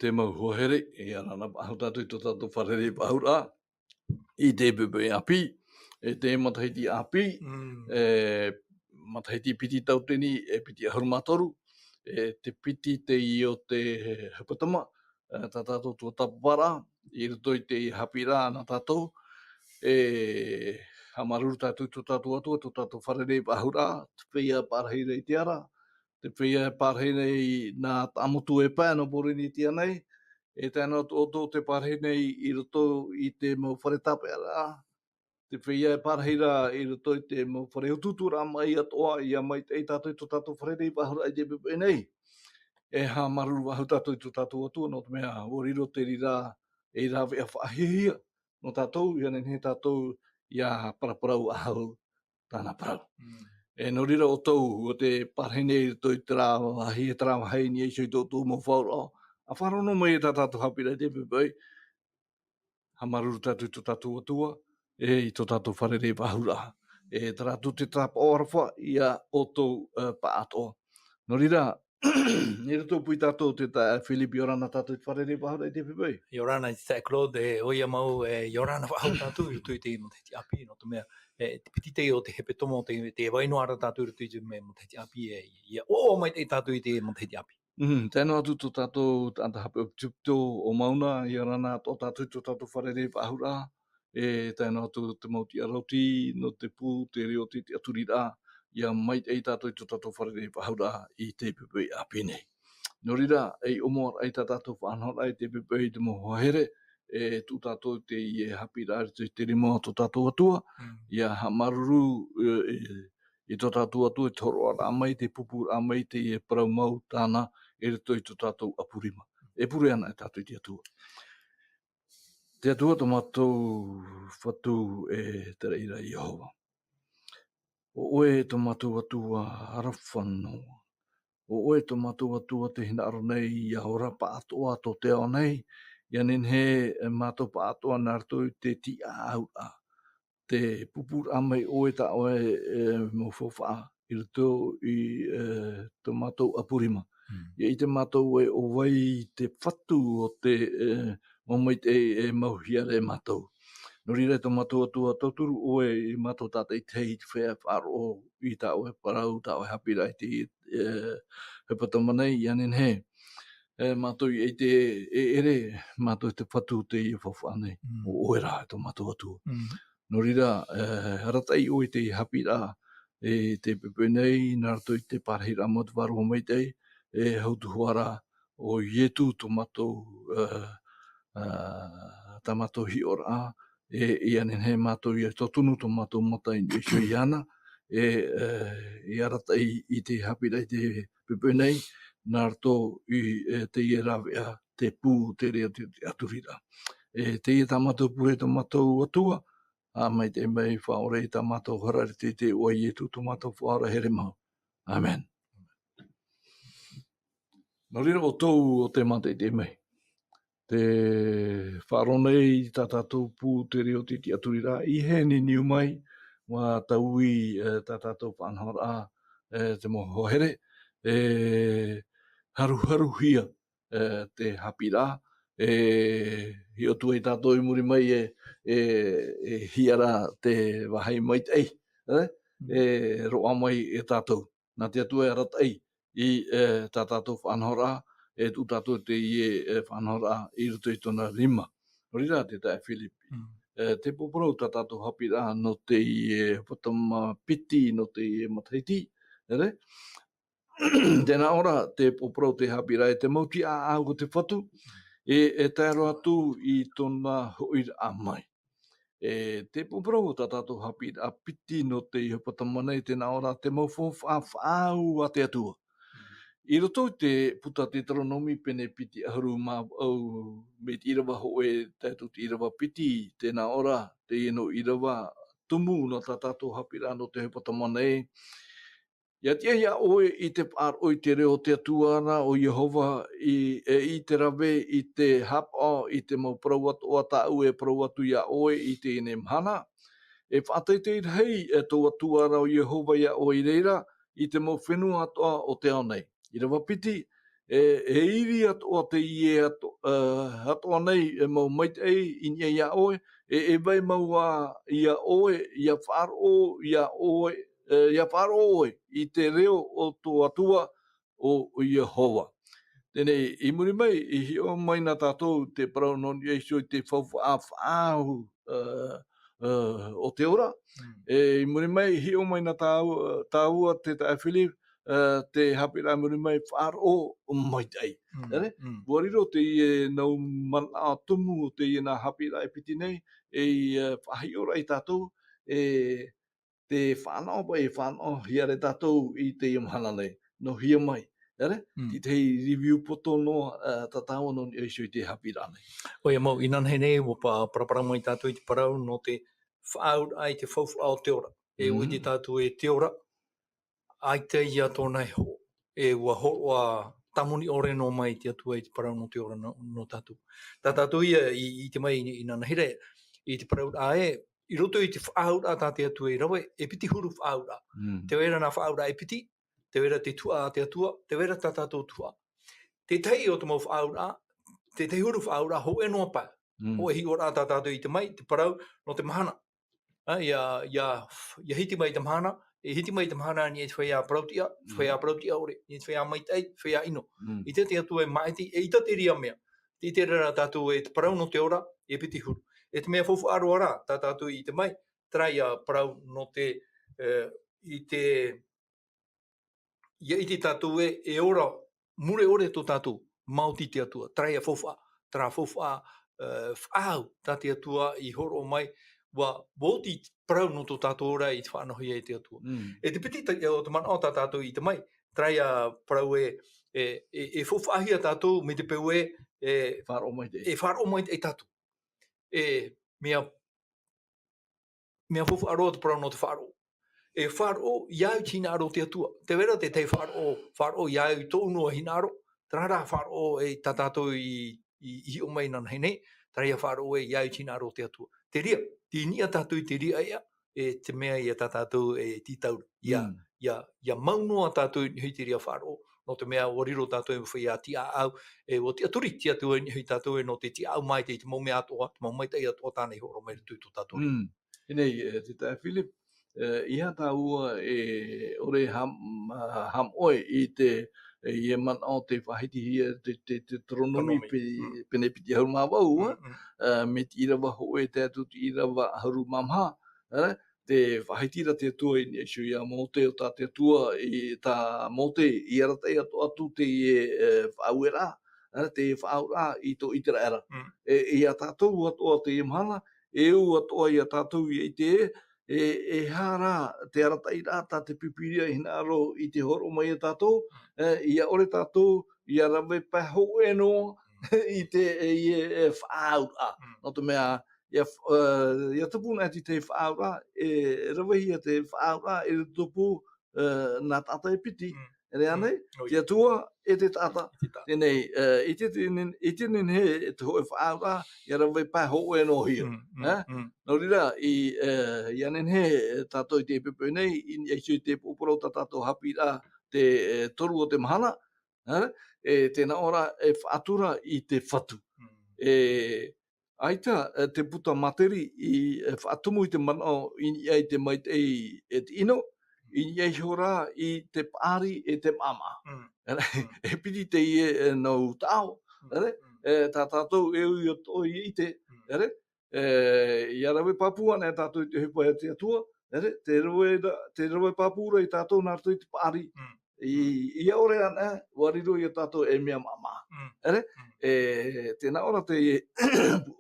te mauhohere, e arana ahutatu I tōtātou wharere pahura, I te pepe api, e te matahiti api, matahiti piti tauteni, e piti ahurumatoru, e te piti te I o te hapatama, tātātou tua tapara, I roto I te hapira na tātou, e hamaruru tātou tōtātou atua, tōtātou wharere pahura, te whia pārheira I te ara, te whia pārheira I nā amotu e pā, no porini tia nei, e tēnā tō te pārheira I roto I te mau wharetape ara, te whia pārheira I roto I te mau whare ututura mai atoa, ia mai te tātou tōtātou wharere pahura I te pepe nei, e ha maruru ahu tātou I tōtātou atua, no te mea, o riro te rira, e rā vea whaahihia, no tātou, ia nei tātou, ia paraparau ahau tāna parau. E no rira o tau, o te parhene I toi te rā wahi, e tā wahai ni eisoi tōtou mō whaura, a wharono mai e tā tātou hapira I te pepei, ha maruru tātou tōtātou atua, e I tō tātou wharere pahura. E tā rātou te tāpa o arawha, ia o tau paatoa. No rira, Nere tō pui tātou te tā Filipi orana tātou te wharere pahura I te pepei. Yorana I te Claude, e oia mau, Yorana wahau tātou, I tui te mo te api, no te mea, te piti te o te hepe tomo, te wainoara tātou I tui me mo te api, ia o mai te tātou I te mo te api. Tēnā atu tō tātou anta hape o tupito o mauna, Yorana tō tātou wharere pahura, e tēnā atu te mauti arauti, no te pū, te reo te aturira, ia mai te tātou tō tātou wharere pahura I te pepei api nei. No rira, e omoa ai tā tātou whanhora I te pepei te mohohere, e tū tātou te I e hapi rāri te rima tō tātou atua, ia ha maruru I tō tātou atua e toro ara amai, te pupu amai, te e parau mau tāna, e rito I tō tātou apurima. E pure ana e tātou te atua. Te atua tō mātou whatu e te reira I Yehova. O oe tō mātou atua harawhanoa. O oe tō mātou atua te hina aro nei I ahora pa atoa tō te ao nei, ia nen he mātou pa atoa nā rato te ti au a. Te pupur amai oe ta oe mo fofa I rito I tō mātou apurima. Ia I te mātou e o wai te whatu o te mamai te mauhiare mātou. No rira tō mātou atua tauturu oe I mātou tātai tei te whea wharo I tā oe parau, tā oe hapira I te hepatama nei, ia nen he. Mātou I te ere, mātou te whatu te I whawha nei. O oe rā tō mātou atua. No rira, haratai oe te hapira e te pepe nei, nā rato I te parhira mo te waro mai te, e hautuhuara o ietu tō mātou tā mātou hi ora a, ia nen he mātou I tō tunu tō mātou mata I sui ana, I aratai I te hapira I te pepe nei, nā rato I te I rawea, te pū, te rea te aturira. Te I tā mātou pūhe tō mātou atua, a mai te mai whaore I tā mātou harare te ua ietu tō mātou whaora here mau. Amen. No rira o tau o te mate te mai. Te wharonei tā tātou pū te reo te aturira, I he ni niu mai, wa taui tā tātou whanhora te mohohere, haru hia te hapira, hi o tuai tātou I muri mai hiara te wahai mai tei, roa mai tātou, nā te atua e ratai I tā tātou whanhora, e tu tātou te I whanhora I ruto I tōna rima. No rira te tae Filipi. Te poporau tā tātou hapira no te I whatama piti no te I matahiti. Tēnā ora te poporau te hapira e te mauti a au te whatu. E tēro atu I tōna hoira a mai. Te poporau tā tātou hapira a piti no te I whatama nei tēnā ora te maufof a whaau a te atua. I roto te puta te taronomi pene piti ahuru mā au me te irawa hoe tātou te irawa piti tēnā ora te ino irawa tumu no tā tātou hapira no te hepatama nei. Ia tia ia oe I te pār oi te reo te atuana o Yehova I te rawe I te hapa I te mau parau atu o tāu e parau atu ia oe I te ine mhana. E whātai te hei e tō atuana o Yehova ia oe reira I te mau whenua atoa o te ao nei. I rawa piti, iri atoa te ie atoa nei mau maitei inia ia oe, vai maua ia oe, ia wharo ia oe, ia wharo oe i te reo o tō atua o Yehova. Tēnei, i muri mai, i hio mai nā tātou te parau non Iesu i te whauwhaahu o te ora. I muri mai, i hio mai nā tāua te tae Philip, te hapira muri mai wharo o maitei. Buariro te ie nau mana tumu o te ie nā hapira e piti nei, whahi ora i tātou, te whanau pa e whanau hiare tātou i te iamhana nei, no hia mai. Ti te review poto no tatawa no Iesu i te hapira nei. Oia mau, i nan hene, o parapara mai tātou i te parau no te whaau ai te whauwhao te ora. E ui te tātou e te ora, ai te ia tōnei ho. E ua hoa tamuni ore no mai te atua i te parau no te ora no tātou. Tā tātou ia i te mai i nan here, i te parau ae, i roto i te whaau a tā te atua i rawe, e piti huru whaau a. Te wera nā whaau e piti, te wera te tua a te atua, te wera tā tātou tua. Te tei o te mau whaau te te huru whaau ho e noa pa. Ho e hi ora tā tātou i te mai, te parau no te mahana. Ia hiti mai te mahana, e hiti mai te mahana ni e te whaia parautia ore, ni e te whaia maitei, whaia ino. I te atua e maiti, e ita te ria mea. I te rara tātou e te parau no te ora, e piti huru. E te mea fofu aro ara, tā tātou i te mai, trai a parau no te, i te tātou e ora, mure ore tō tātou, mauti te atua, trai a fofa, tra fofa, whaau tā te atua i horo o mai, wa woti parau no tō tātou ora i te whaanohi e te atua. E te piti o te mana o tā tātou i te mai, trai a parau e fofa ahia tātou me te peu wharo mai te. E wharo mai te tātou. Mea fofa aroa te parau no te wharo. E wharo iau tina aro te atua. Te wera te tei wharo iau tō unua hina aro. Tārā wharo e tātātou i o mai nan hene. Tārā wharo e iau tina aro te atua. Te ria, ti nia tātou i te ria ea, e te mea ia tātātou e titaura. Ia maunua tātou i te ria wharo. No te mea wariro tātou e whai a tia au. E o tia turi tia tua i tātou e no te tia au mai te mau mea atoa, te mau mai te atoa tānei horo mai tu tātou. Nei, te tae Philip, iha tā ua e ore ham oe i te ie man o te whahiti hia te tronomi pene piti hauru mā wau, me te irawa hoe te atu te irawa hauru mamha, te whahitira te atua i Iesu ia mō te o tā te atua i tā mō te i aratai atu te whauera, te whaura i tō itera era. Ia tātou atoa te imhana, e u atoa ia tātou i te e hara te aratai rā tā te pipiria hina aro i te horo mai e tātou, ia ore tātou, ia rawe paho e no i te whaura. No te mea, ia tupu nā te whaura, e rawe hia te whaura e tupu nā tātai piti. Ere anei, te atua e te tata. Tēnei, i te nene he te hoe whaara, i rawe pai ho e no hia. Nō rira, i anen he tātou i te pepe nei, i Iesu i te poporo tātou hapi rā te toru o te mahana, tēnā ora e whaatura i te whatu. Aita, te puta materi i whaatumu i te manao i te maitei e te ino, i ei hora i te pāri e te mama. E piti te ie nau tāo. Tā tātou e ui o tō i te. I arawe papua nē tātou i te hepa e te atua. Te rawe papura i tātou nārtu i te pāri. I aore ana, wariro i tātou e mea mama. Tēnā ora te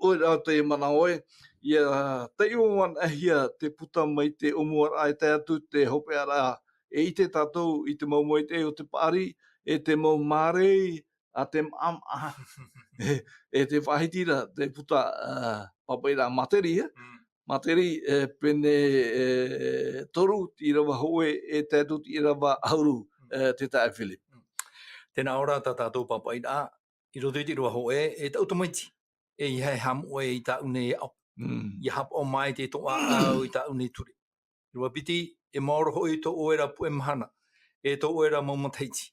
oe rau te mana oe, ia te iwan ahia te puta mai te omuara ai te atu te hope ara e i te tātou i te mau moi te o te pāri, e te mau mārei a te mama. E te whahitira te puta papaira materi, materi pene toru ti rawa hoe e te atu ti rawa hauru te tae Philip. Tēnā ora tā tātou papaira, i roto i te rawa hoe e tau tamaiti. E i hei ham oe i tā une e au. I hap o mai te toa au i tā une turi. Rua piti e maoro hoi tō oera pu e mahana. E tō oera maumataiti.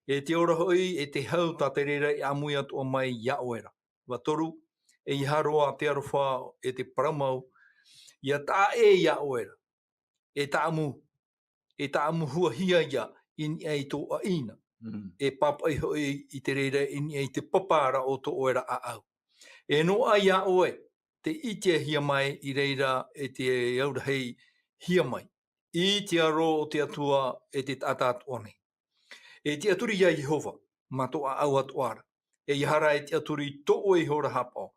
E te ora hoi e te hau ta te reira I amui atua mai ia oera. Wa toru e I haroa te arofa e te paramau ia ta e ia oera. E ta amu hua hia ia in ai to a ina. E papa I hoi I te reira in ai te papara o to oera a au. E no a ia oe te ite hia mai I reira e te aura hei hia mai. I te aro o te atua e te tata atuane. E te aturi ia Jehova, ma to a au atuara. E ihara e te aturi to o I hora hapa.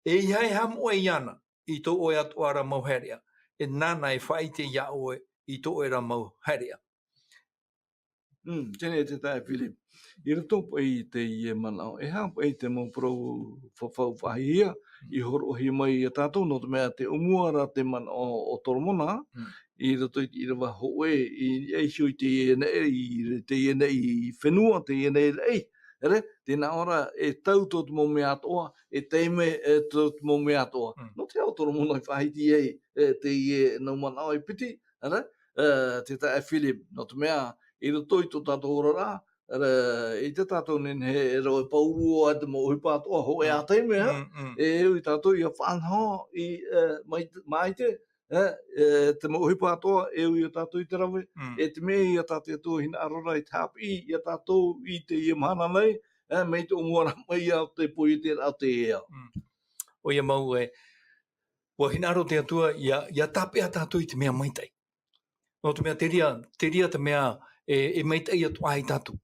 E ihai ham o e ana I to o atuara mauherea. E nana e whai te ia oe I to era mauherea. Tēnei te tae, Philip. I rato pai te ie manao. E hā pai te mau pro whawhau whahia I horo hi mai I a tātou no te mea te umuara te manao o Toromona. I rato I rawa hoe I eisho I te ie nei, I te ie nei I whenua, te ie nei rei. Ere, tēnā ora e tau tō te mau mea atoa, e teime e tō te mau mea atoa. No te ao Toromona I whahiti ei, te ie nau manao I piti. Ere, te tae Philip, no te mea, I roto I tō tātou orara, I te tātou nene he roi paurua te mo hipa atoa ho e a teime, e I tātou I a whanho I mai te, te mo hipa atoa e I a tātou I te rawe, e te mea I a tātou atua hina arora I tāpi I a tātou I te I mana nei, mei te umuara mai au te poi te rau te ea. O ia mau e, wa hina aro te atua ia tāpe a tātou I te mea maitai. No te mea te ria te mea e meitai atu ai tatu.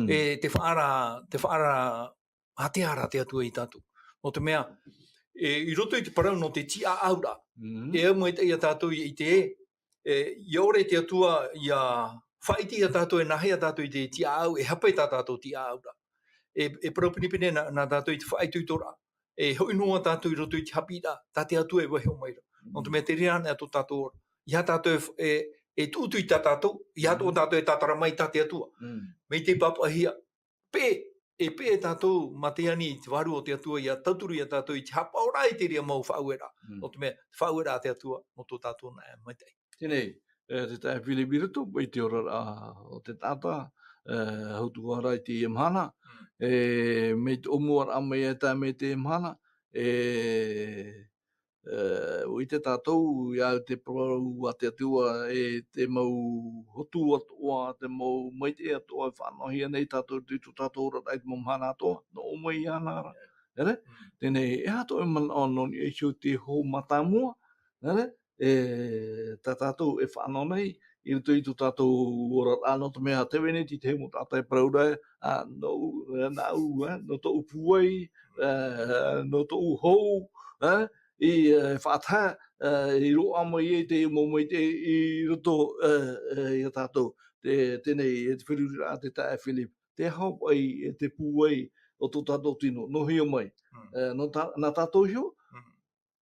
E te whaara hateara te atua I tatu. No te mea, I roto I te parau no te tia aura. E au meitai a tatu I te I ore te atua ia whaiti a tatu e nahe a tatu I te tia au, e hapai tā tatu tia aura. E parau pinipine na tatu I te whaitu I tora. E hoi noa tatu I roto I te hapira, tā te atua e wahi o maira. No te mea te ria ane atu tatu ora. Ia tatu e tutu I tā tātou, I ato tātou e tātara mai tā te atua. Mei te papahia, e tātou ma te ani te waru o te atua I a tauturu I a tātou I te hapaora I te ria mau whauera. No te mea, whauera te atua, no tō tātou na e maitai. Tēnei, te tae Whilibirito, pai te ora o te tata, hautu wara I te Iemhana, mei te omuar a mei e tae mei te Iemhana, o I te tātou, I au te parau a te atua e te mau hotu atua, te mau maite atua, whanohia nei tātou tūtu tātou ora te mau mhana atua, no o mai ana ara. Ere? Tēnei, e hato e mana anoni e shio te ho matamua, ere? Tā tātou e whanoh nei, I ruto I tū tātou ora ano te mea te wene, ti te mo tātai paraurai, no tō upuai, no tō uhou, I whaata, I roa mai e te momoi te I roto I a tātou, tēnei e te whirurira te tae Philip, te hau ai e te pūai o tō tātou tino, no hio mai. Nā tātou hio,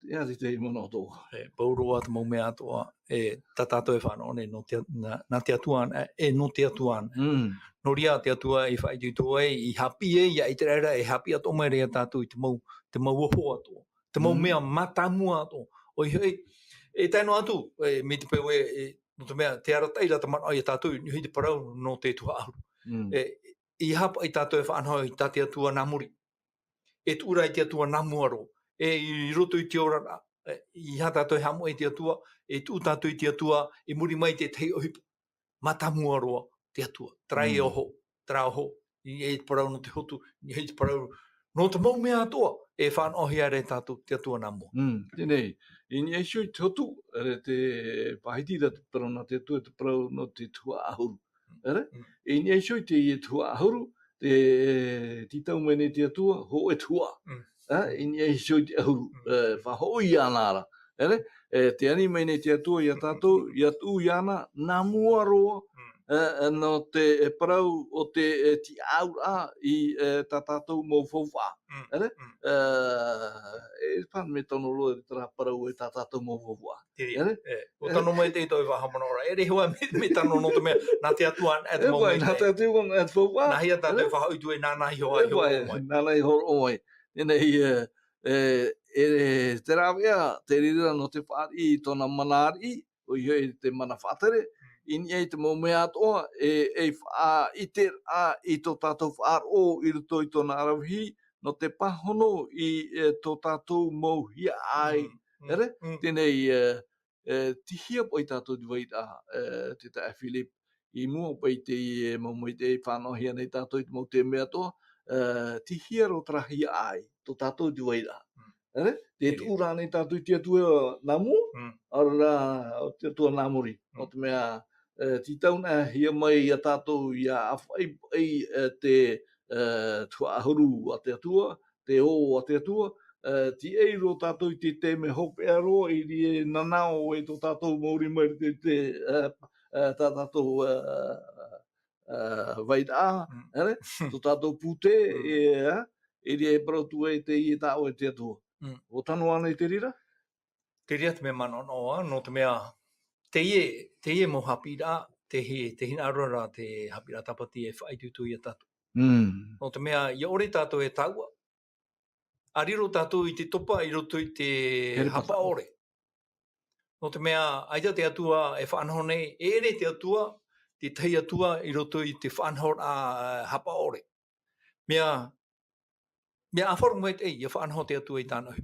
ia te mono tō. Pauroa te mau mea atoa, tā tātou e whanau ne, nā te atuan, no te atuan. No ria te atua I whaitu tō I hapi ia I te reira e hapi ato mai rea tātou I te mau oho atoa. Te mau mea matamua ato. O I hei, e taino atu, me te peo no te mea, te ara teira te mana ai a tātou, ni hei te parau no te tua auru. I hapa I tātou e whanau I tā te atua namuri. E tūra I te atua namuaro. I roto I te ora, I ha tātou e hamo I te atua, e tū tātou I te atua, I muri mai te tei ohipa. Matamuaroa te atua. Trai oho, tra oho. I e te parau no te hotu, ni hei te parau no te mau mea atoa, e whanohi are tātou te atua nā mua. Tēnei, I ni eisho I te hotu, ere te pahiti da te parau na te atua, te parau no te tua ahuru. Ere? I ni eisho I te tua ahuru, te titau mene te atua, ho e tua. I ni eisho I te ahuru, whahoi ana ara. Ere? Te ani mene te atua I a tātou, I atu I ana, nā mua roa, no te parau o te ti aura I tā tātou mō whauwha. Ere? E whan me tono roa te tara parau e tā tātou mō whauwha. Ere? O tano mai te itoi whahamana ora. Ere hua me tano no te mea, nā te atuan at the moment. Nā te atuan at whauwha. Nā hia tātou whahautu e nānai hoa I hoa omai. Nānai hoa omai. Tēnei, te rawea, te rira no te whaari I tōna manari, o I hei te mana whatere, in e te mo mea atoa, e wha iter a i tō tātou whaaro i ruto i tōna arawhi, no te pahono i tō tātou mau hia ai, ere? Tēnei tihia po i tātou di waita te tae Philip, i mua po i te i mau mo i te whanohia nei tātou i te mau te mea toa, tihia ro trahia ai, tō tātou di waita. Ere? Te tu rānei tātou i te atua namu, ara o te atua namuri, o te mea titauna hia mai i a tātou i a awhai te tuahuru a te atua, te o a te atua, ti eiro tātou i te me hope aro i rie nanao e tō tātou mauri mai te tātou vaida, ere? Tō tātou pute e rie parautu e te i tāo e te atua. O tanu ana i te rira? Te ria te me mana noa, no te mea te ie mo hapira, te hina arora te hapira tapati e whaitutu i a tatu. No te mea, ia ore tātou e taua, ariro tātou i te topa i roto i te hapa ore. No te mea, aita te atua e whanho nei, ere te atua, te tei atua i roto i te whanho a hapa ore. Mea awharu mai te ia whanho te atua i tāna hu.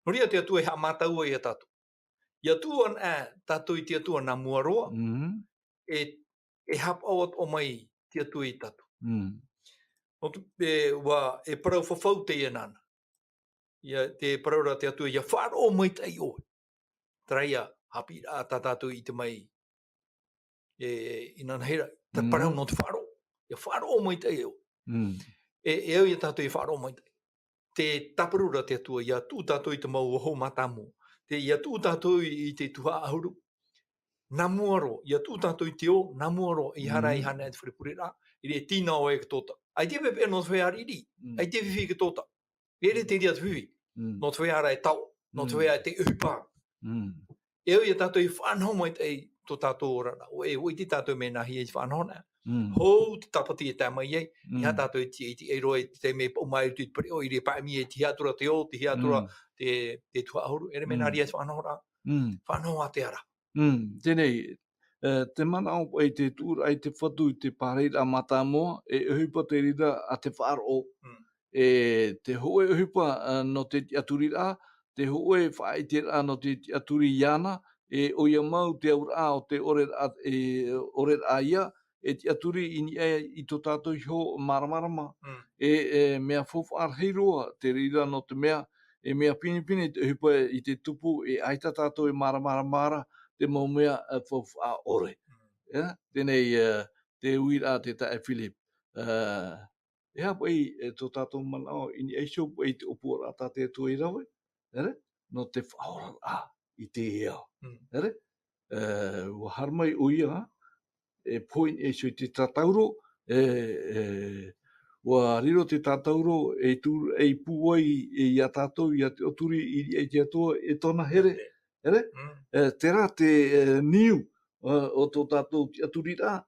Noria te atua e ha mātaua i a tātou. I atua an tātou i te atua nā muaroa, e hapa o mai te atua i tātou. No te parau whawhau te ia nana. Ia te paraura te atua, ia wharo mai te i oe. Traia hapi a tātou i te mai i nana hera. Ta parau no te wharo. Ia wharo mai te i oe. E au ia tātou i wharo mai te. Te taparura te atua, ia tū tātou i te mau ho matamu. Te ia tū tātou i te tuha ahuru. Nā muaro, ia tū tātou i te o, nā muaro i hara i hana e te whuripurera, i re tīna o e katota. Ai te pepe no te whea riri, ai te whiwhi katota. Ere te ria te whiwhi, no te whea ara e tau, no te whea te uhipa. E au ia tātou i whanau mai te tō tātou orara. O e oi te tātou me nahi e whanau nā. Hou te tapati e tā mai ei, i ha tātou i te eiro e te me pau mai tu i pere o i re paimi e te hiatura te o, te hiatura te tua ahuru. Ere me nari e whanau rā. Whanau a te ara. Tēnei, te mana au e te tūra ai te whatu i te pāreira mata moa, e uhipa te rira a te whaaro. E te hoe uhipa no te aturira, te hoe whaitira no te aturi iana, e o ia mau te aura o te ore a ia, e te aturi i tō tātou iho maramarama. E mea whowha arheiroa te rira no te mea, e mea pinipini te uhipa i te tupu, e aita tātou e maramaramara, te mau mea whowha ore. Tēnei te uira te tae Philip. E hapa i tō tātou manao, ini eisho i te opua rata te atua i rawe, no te whaora i te ea. Wa harmai uia, e point eisho i te tatauro, wa riro te tatauro e pūai i a tātou i a te oturi i te atua e tōna here. Te rā te niu o tō tātou te aturi rā,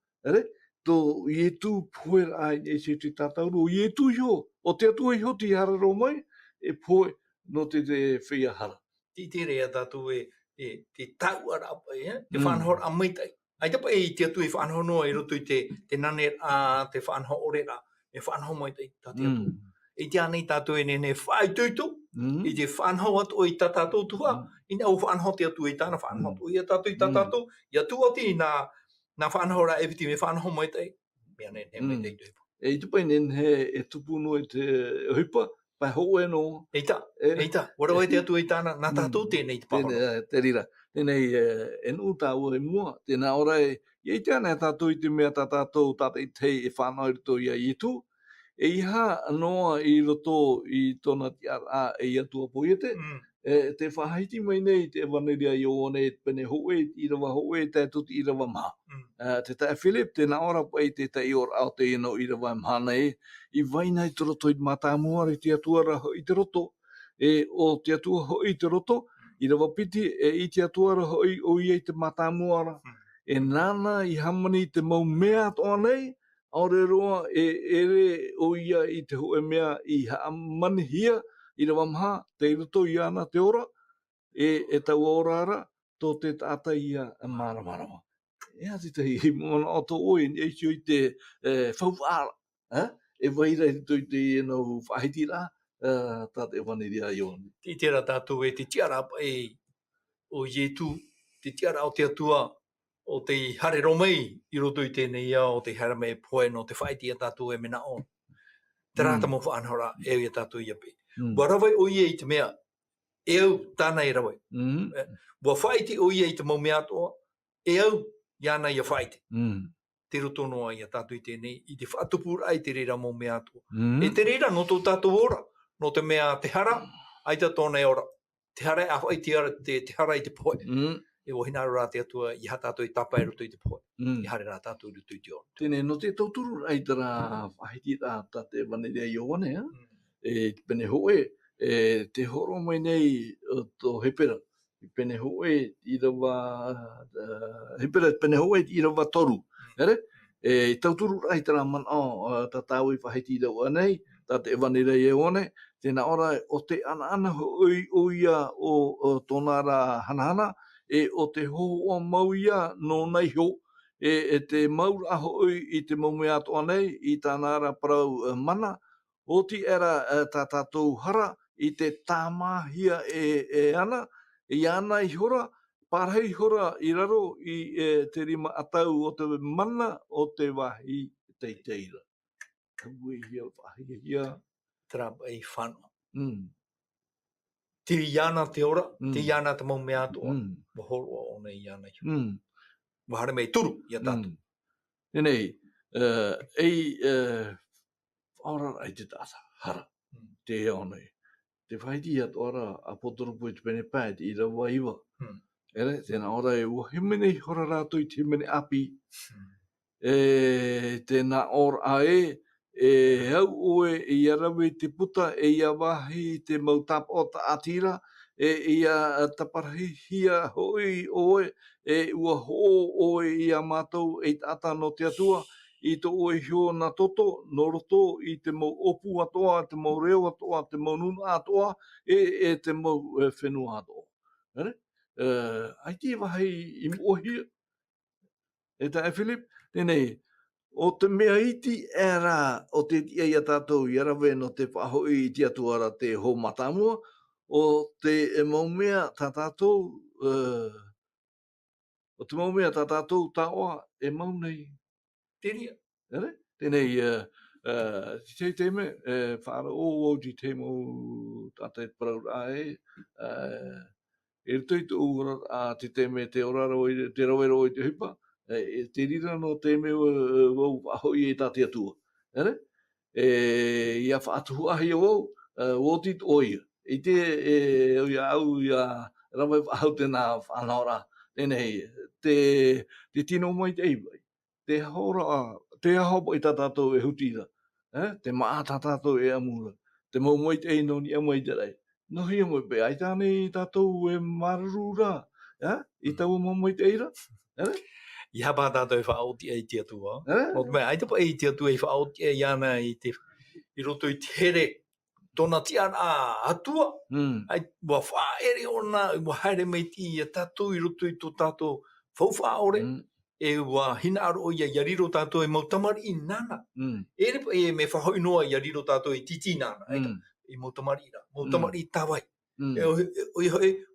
tō ietu poe ai e se te tatauru, o ietu iho, o te atua iho ti hararo mai, e poe no te whia hara. Ti te rea tātou te tau ara apa, te whanhor a maitai. Ai tapa e te atua i whanhor noa i roto i te nane a te whanhor ore rā, e whanhor maitai tā te atua. E te anei tātou e nene whai tuitu, i te whanhor atu i tā tātou tuha, i nā o whanhor te atua i tāna whanhor tu i a tātou i tā tātou, i a tuati i nā whanhor a eviti me whanhor maitai, mea nene maitai tuipa. E tupai nene e tupu no e te hipa, pai ho e no. Eita, wara o te atua i tāna, nā tātou tēnei te pahono. Te rira, tēnei e nū tāua e mua, tēnā ora e, i te ana tātou i te mea tātou tātai tei e whanau i rito i a itu, e iha noa i roto i tōna ti a e atua poiete, te whahaiti mai nei te whaneria i o ne pene hoe, i rawa hoe, te tuti i rawa maha. Te tae Philip, tēnā ora pai te tai ora au te ino i rawa maha nei, i waina i te roto i mātāmua i te atua raho i te roto, o te atua ho i te roto, i rawa piti i te atua raho o i te mātāmua ra. E nana i hamani te mau mea toa nei, aore roa e ere o ia i te hoe mea i manihia, i rawa maha, te roto i ana te ora, e tau ora ara, tō te tāta ia maramarama. ea te tahi mona o to oi e sioi te whauwara. E waira i tui te no whahiti rā, tā te whaneria i oni. I tērā tātou e te tiara o Ietu, te tiara o te atua o te hare romei i roto i tēnei ia o te hara me poe no te whaiti a tātou e mena on. Te rata mo whaanhora e i a tātou i ape. Wa rawai o ia i te mea, e au tāna e rawai. Wa whaiti o ia i te mau mea atoa, e au iana i a whaiti. Te roto noa i a tātou i tēnei, i te whaatupura ai te reira mau mea atoa. E te reira no tō tātou ora, no te mea te hara, ai tā tōna e ora. Te hara a whai te hara i te poe. E wahina rā te atua i ha tātou i tapa e roto i te poe. I hare rā tātou i roto i te ora. Tēnei, no te tauturu ai tara whahiti rā tā te wanerea i oane, e pene hoe, te horo mai nei o tō hepera. Pene hoe i rawa, hepera pene hoe i rawa toru. E tauturu ai tara mana tā tāu i whahiti rau anei, tā te wanerea i oane, tēnā ora o te ana hoi o ia o tōna rā hanahana, e o te ho o mau ia no nei ho, e te maura aho i te maumea atoa nei, i tāna ra parau mana, o ti era tā tātou hara, i te tāmahia e ana, i ana i hora, pārhei hora i raro i te rima atau o te mana o te wahi teiteira. Kaui hia wahi hia. Trapa i whanua. Te iana te ora, te iana te maumea atoa, wahoro o nei iana i hora. Wahare mei turu i a tātou. Nenei, ora ai te tāta, hara, te hea nei. Te whaiti at ora a potoropo i te pene pēt i rawa iwa. Ere, tēnā ora e ua himene hora rātou i te himene api. Tēnā ora e hau oe i arawe te puta e ia wahi te mautapa o ta atira, ia taparahihia hoi oe, ua ho oe i a mātou e tata no te atua, i to oe hio na toto, no roto i te mau opu atoa, te mau reo atoa, te mau nuna atoa, te mau whenua atoa. Ai te wahi i mohi, e tae Philip, tenei, o te mea iti e rā, o te tia i a tātou i arawe no te whahoi i te atuara te ho matamua, o te maumea tā tātou, o te maumea tā tātou tāoa e maunei. Teria. Tenei, te teme, whaara o ti te mau tātai parau rā e rito i te uhura a te teme te oraro i te rawero i te hipa, te rira no te me wau ahoi e tāte atua. Ia whaatuhu ahi o wau, wotit oia. I te au ia rawe ahau tēnā whanora. Tēnei, te tino mai te iwai. Te hora, te ahopo i tātātou e hutira. Te maa tātātou e amura. Te mau mai te eino ni amai te rei. No hia mo pe ai tāne tātou e mararu rā. I tau mau mai te eira. I hapa tātou e whaoti e te atua. O te mea, ai te pa e te atua e whaoti e iana i roto i te here tōna tiana atua. Ai wa whaere ona, wa haere mei ti i a tātou i roto i tō tātou whauwhaore. E wa hina aro o ia yariro tātou e mautamari i nana. Ere pa e me whahoi noa i yariro tātou i titi nana. I mautamari ira, mautamari i tāwai.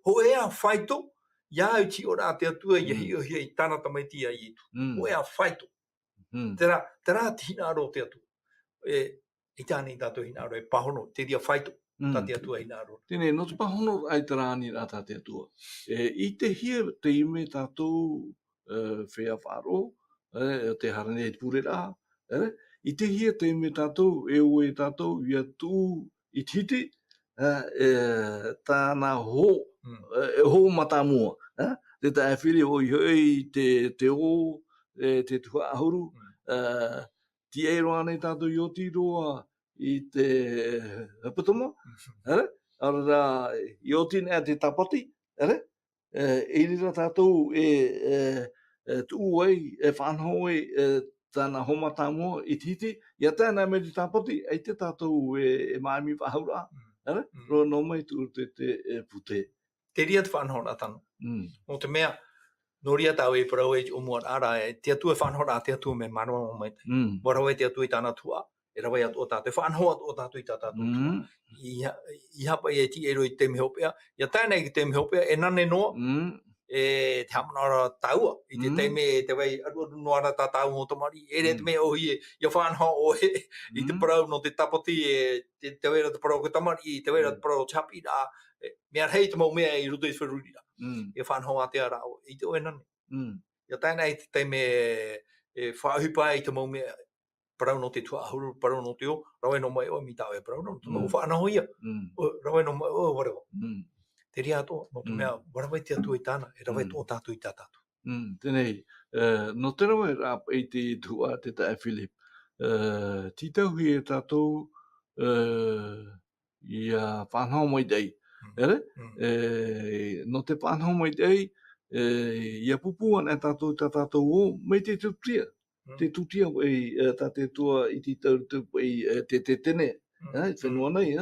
Ho ea whaito, ia au ti ora te atua i hi o hi tāna tamaiti a i tu. Ho ea whaito. Tera te hina aro te atua. I tāne i tātou hina aro e pahono, te ria whaito, tā te atua hina aro. Tēnei, no te pahono ai tarani rā tā te atua. I te hia te ime tātou whea wharo, te harane e pure rā. I te hia te ime tātou, e oe tātou, ia tū i titi, tāna ho, ho matamua. Te tae whiri o i hoi, te o, te tua ahuru, ti e roa nei tātou i o tiroa i te hapatama, ara i o tina te tapati, e rira tātou tu ai, whanhoi, tāna ho matamua i titi, ia tēnā me te tapati, e te tātou e maimi whahaura. No mai tu te pute. Te ria te whanhora tano. O te mea, Noria tau e parau e umuat ara e te atu e whanhora te atu me manawa o mai. Warawa te atu i tāna tua, e rawa atu o tātou. Whanhoa o tātou i tātou tua. I hapa e ti e roi te mihopea. Ia tānei ki te mihopea e nane noa. E te hamanara taua. I te teime e te wei aru noara tā tau o tamari. E re te mea o hi e. Ia whanhoa o he. I te parau no te tapoti e te wera te parau ko tamari. I te wera te parau chapi rā. Mea hei te mau mea i ruto i whururi rā. E whanhoa te ara o. I te oe nane. Ia tānei te teime e whaahupa i te mau mea parau no te tuahuru, parau no te o, rawe no mai o mi tāwe parau no, tō whaanaho ia, rawe no mai o warewa. Te ria ato, no te mea, warewa te atu i tāna, e rawe tō tātu i tā tātu. Tēnei, no te rawe rāp e te tua te tae Philip, titau hi e tātou ia whanau mai tei, ere? No te whanau mai tei, ia pupuan e tātou o, mei te tutia. Te tutia wei tā te tua i te tau te tene, whenua nei,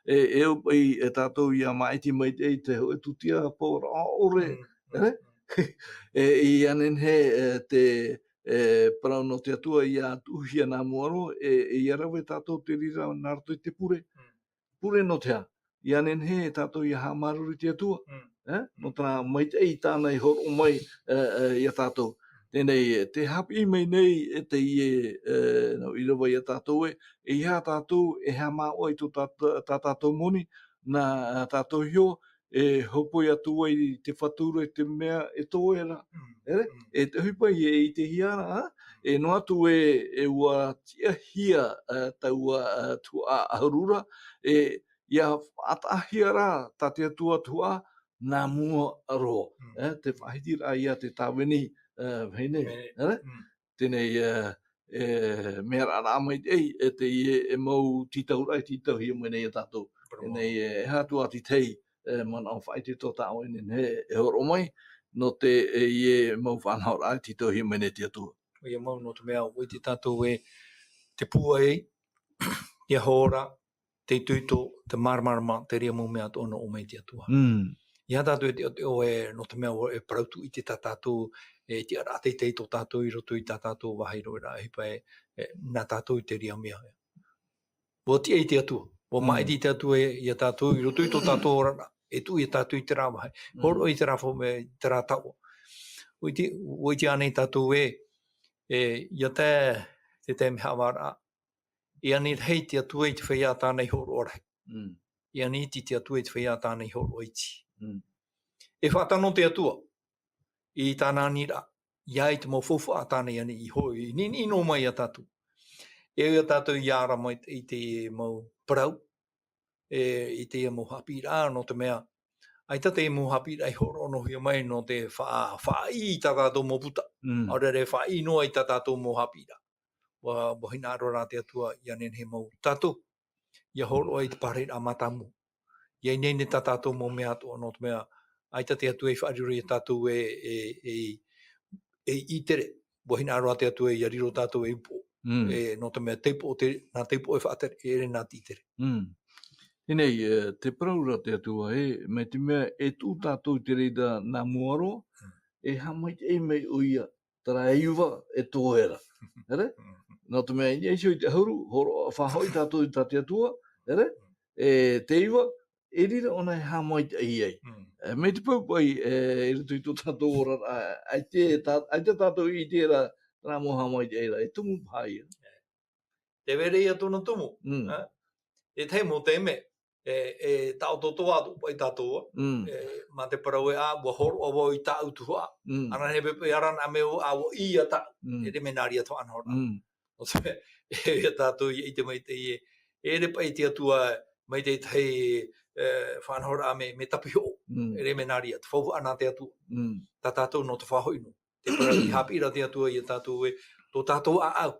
e o pei e tātou ia maiti mai te hoe tutia pōra ore, i anen he te parau no te atua i a tuhia nā muaro, i arawe tātou te rira nārto i te pure no te a. I anen he tātou i a hamaruri te atua, no tā mai tei tānei horo mai i a tātou. Tēnei, te hapi mei nei e te no i rawa i a tātou e ia tātou e hea māua i tō tātou moni, nā tātou hio, e hopoi atu i te whatura i te mea e tō era. E te hupai i te hiara, e no atu e ua tia hia taua tua ahurura, ia atahia rā tā te atua tua nā mua aroa. Te whahiti rā ia te tāweni, tēnei mea rā mai tei e te e mau titau rai titau hi mai nei a tātou. Tēnei e hātu ati tei mana o whaiti tō tāo e horo mai no te e mau whanau rai titau hi mai nei te atua. Ia mau no te mea o te tātou e te pua e, ia hora, te tuito, te marmarama, te ria mau mea tōna o mai te atua. Ia tātou e no te mea e parautu i te tātou e te ara te tō tātou i roto i tātou wahairo rā hipa nā tātou i te ria mea. Wo tia i te atua, wo maiti te atua i a tātou i roto i tō tātou rana, e tu i tātou i te rā wahai, horo i te rā whome te rā tau. Wo i te anei tātou i a te te miha wara, i ani hei te atua i te whaia tānei horo orai. I ani te atua i te whaia tānei horo iti. E whātano te atua, i tāna nira, iai te mau fofu a tānei ani i hoi, nini no mai a tātou. E a tātou i ara mai i te mau parau, i te mau hapi rā no te mea, ai tate mau hapi rā i horo no hia mai no te whaai tā tātou mō puta, aurere whaai noa i tā tātou mō hapi rā. Wahina aro rā te atua i anen he mau tātou, ia horo ai te pare rā matamu. Iai nei ne tā tātou mō mea atua no te mea, ai te atu e whaaruri e tātou e itere. Wahina aroa te atu e ariro tātou e upo. No te mea teipo nā teipo e whaatere, e re nā tītere. Inei, te praura te atua me te mea e tū tātou te reida nā muaro, e hamai te e mei uia, tara e iuwa e tō era. No te mea i eisio i te hauru, horo whahoi tātou i tā te atua, e te iwa, e rira ona e hamai te iei. Me te paupai e rutu i tō tātou ora, ai te tātou i tērā rā mo hamai te eira, e tumu pai. Te vere ia tōna tumu. E te mo te me, e tau tō atu pai tātou, ma te parau e ua horo awa i tā utuha. Ana he pepe aran a meo awa i a tā, e re menari a tō anhora. O te e tātou i te mai te e re pai te atua mai te tei whanhora me tapiho, e re menari a te whauwa ana te atua. Tā tātou no te whahoino. Te parau i hapira te atua i a tātou e tō tātou a au.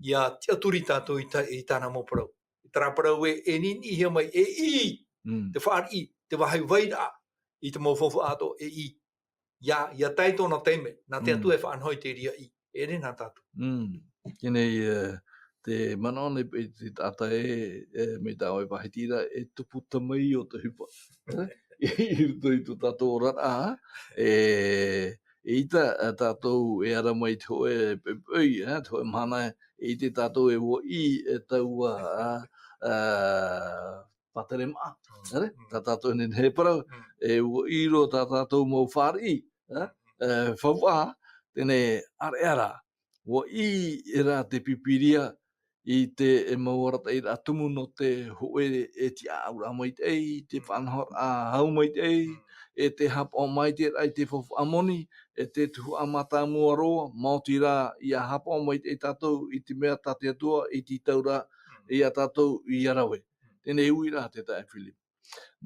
Ia te aturi tātou i tāna mō parau. Tara parau e nini hia mai e i, te whaari i, te wahai waira i te mō whawha ato e i. Ia tai tōna teime, nā te atu e whanhoi te ria i. E re nā tātou. Kinei te manone pe te tata me tāo e wahitira e tupu tamai o te hupa. I ruto i tō tātou rara, ita tātou e ara mai tō e pepui, tō e mana i te tātou e wo I e taua patere maa, tā tātou e he parau, e wo I ro tā tātou mō whāri, whawha, tēne ara, wo I e rā te pipiria, I te e mauarata I rā tumu no te hoe e ti aura mai te whanhor a hau mai e te hap o mai ai te whawha amoni, e te tuhu amata mua roa, Māori rā I a hap o mai tātou I te mea tate atua, I te taura I a tātou I arawe. Tēnei ui rā te tae Philip.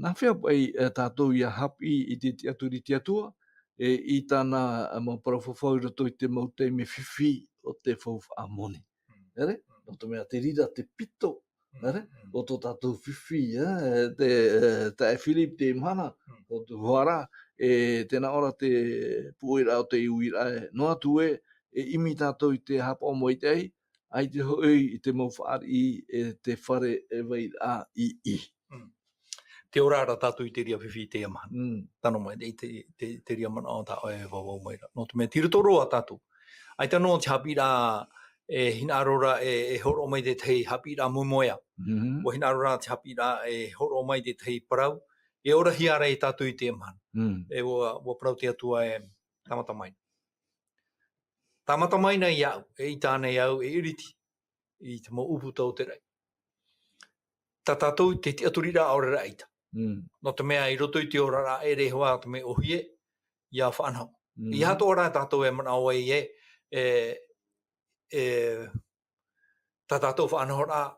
Nā whea pai tātou I a hapi I te tiaturi tiatua, I tāna mau parawhawhau rato I te mau te me whiwhi o te whawha amoni. Ere? No te mea te rira te pito, o tō tātou whiwhi, te Philip te mana, o te whara, tēnā ora te puera o te iwi rai, no atu e imi tātou I te hapa o moi tei, ai te hoi I te mau whaari e te whare e wei a I. Te ora ara tātou I te ria whiwhi te amana. Tano mai, te ria mana o tā oe wawau mai ra. No te mea tirutoro a tātou. Ai tano te hapi rā e hina arora e horo mai te tei hapi rā mumoia. O hina arora te hapi rā e horo mai te tei parau. E ora hiara e tātou I te amana. E o parau te atua e tamata mai. Tamata mai nei iau, e I tānei au e iriti. I te mo upu tau te rei. Tā tātou te aturi rā ora reita. No te mea I roto I te ora rā e rehoa te me ohie, ia whanau. I hato ora tātou e mana oe tā tātou whanau rā,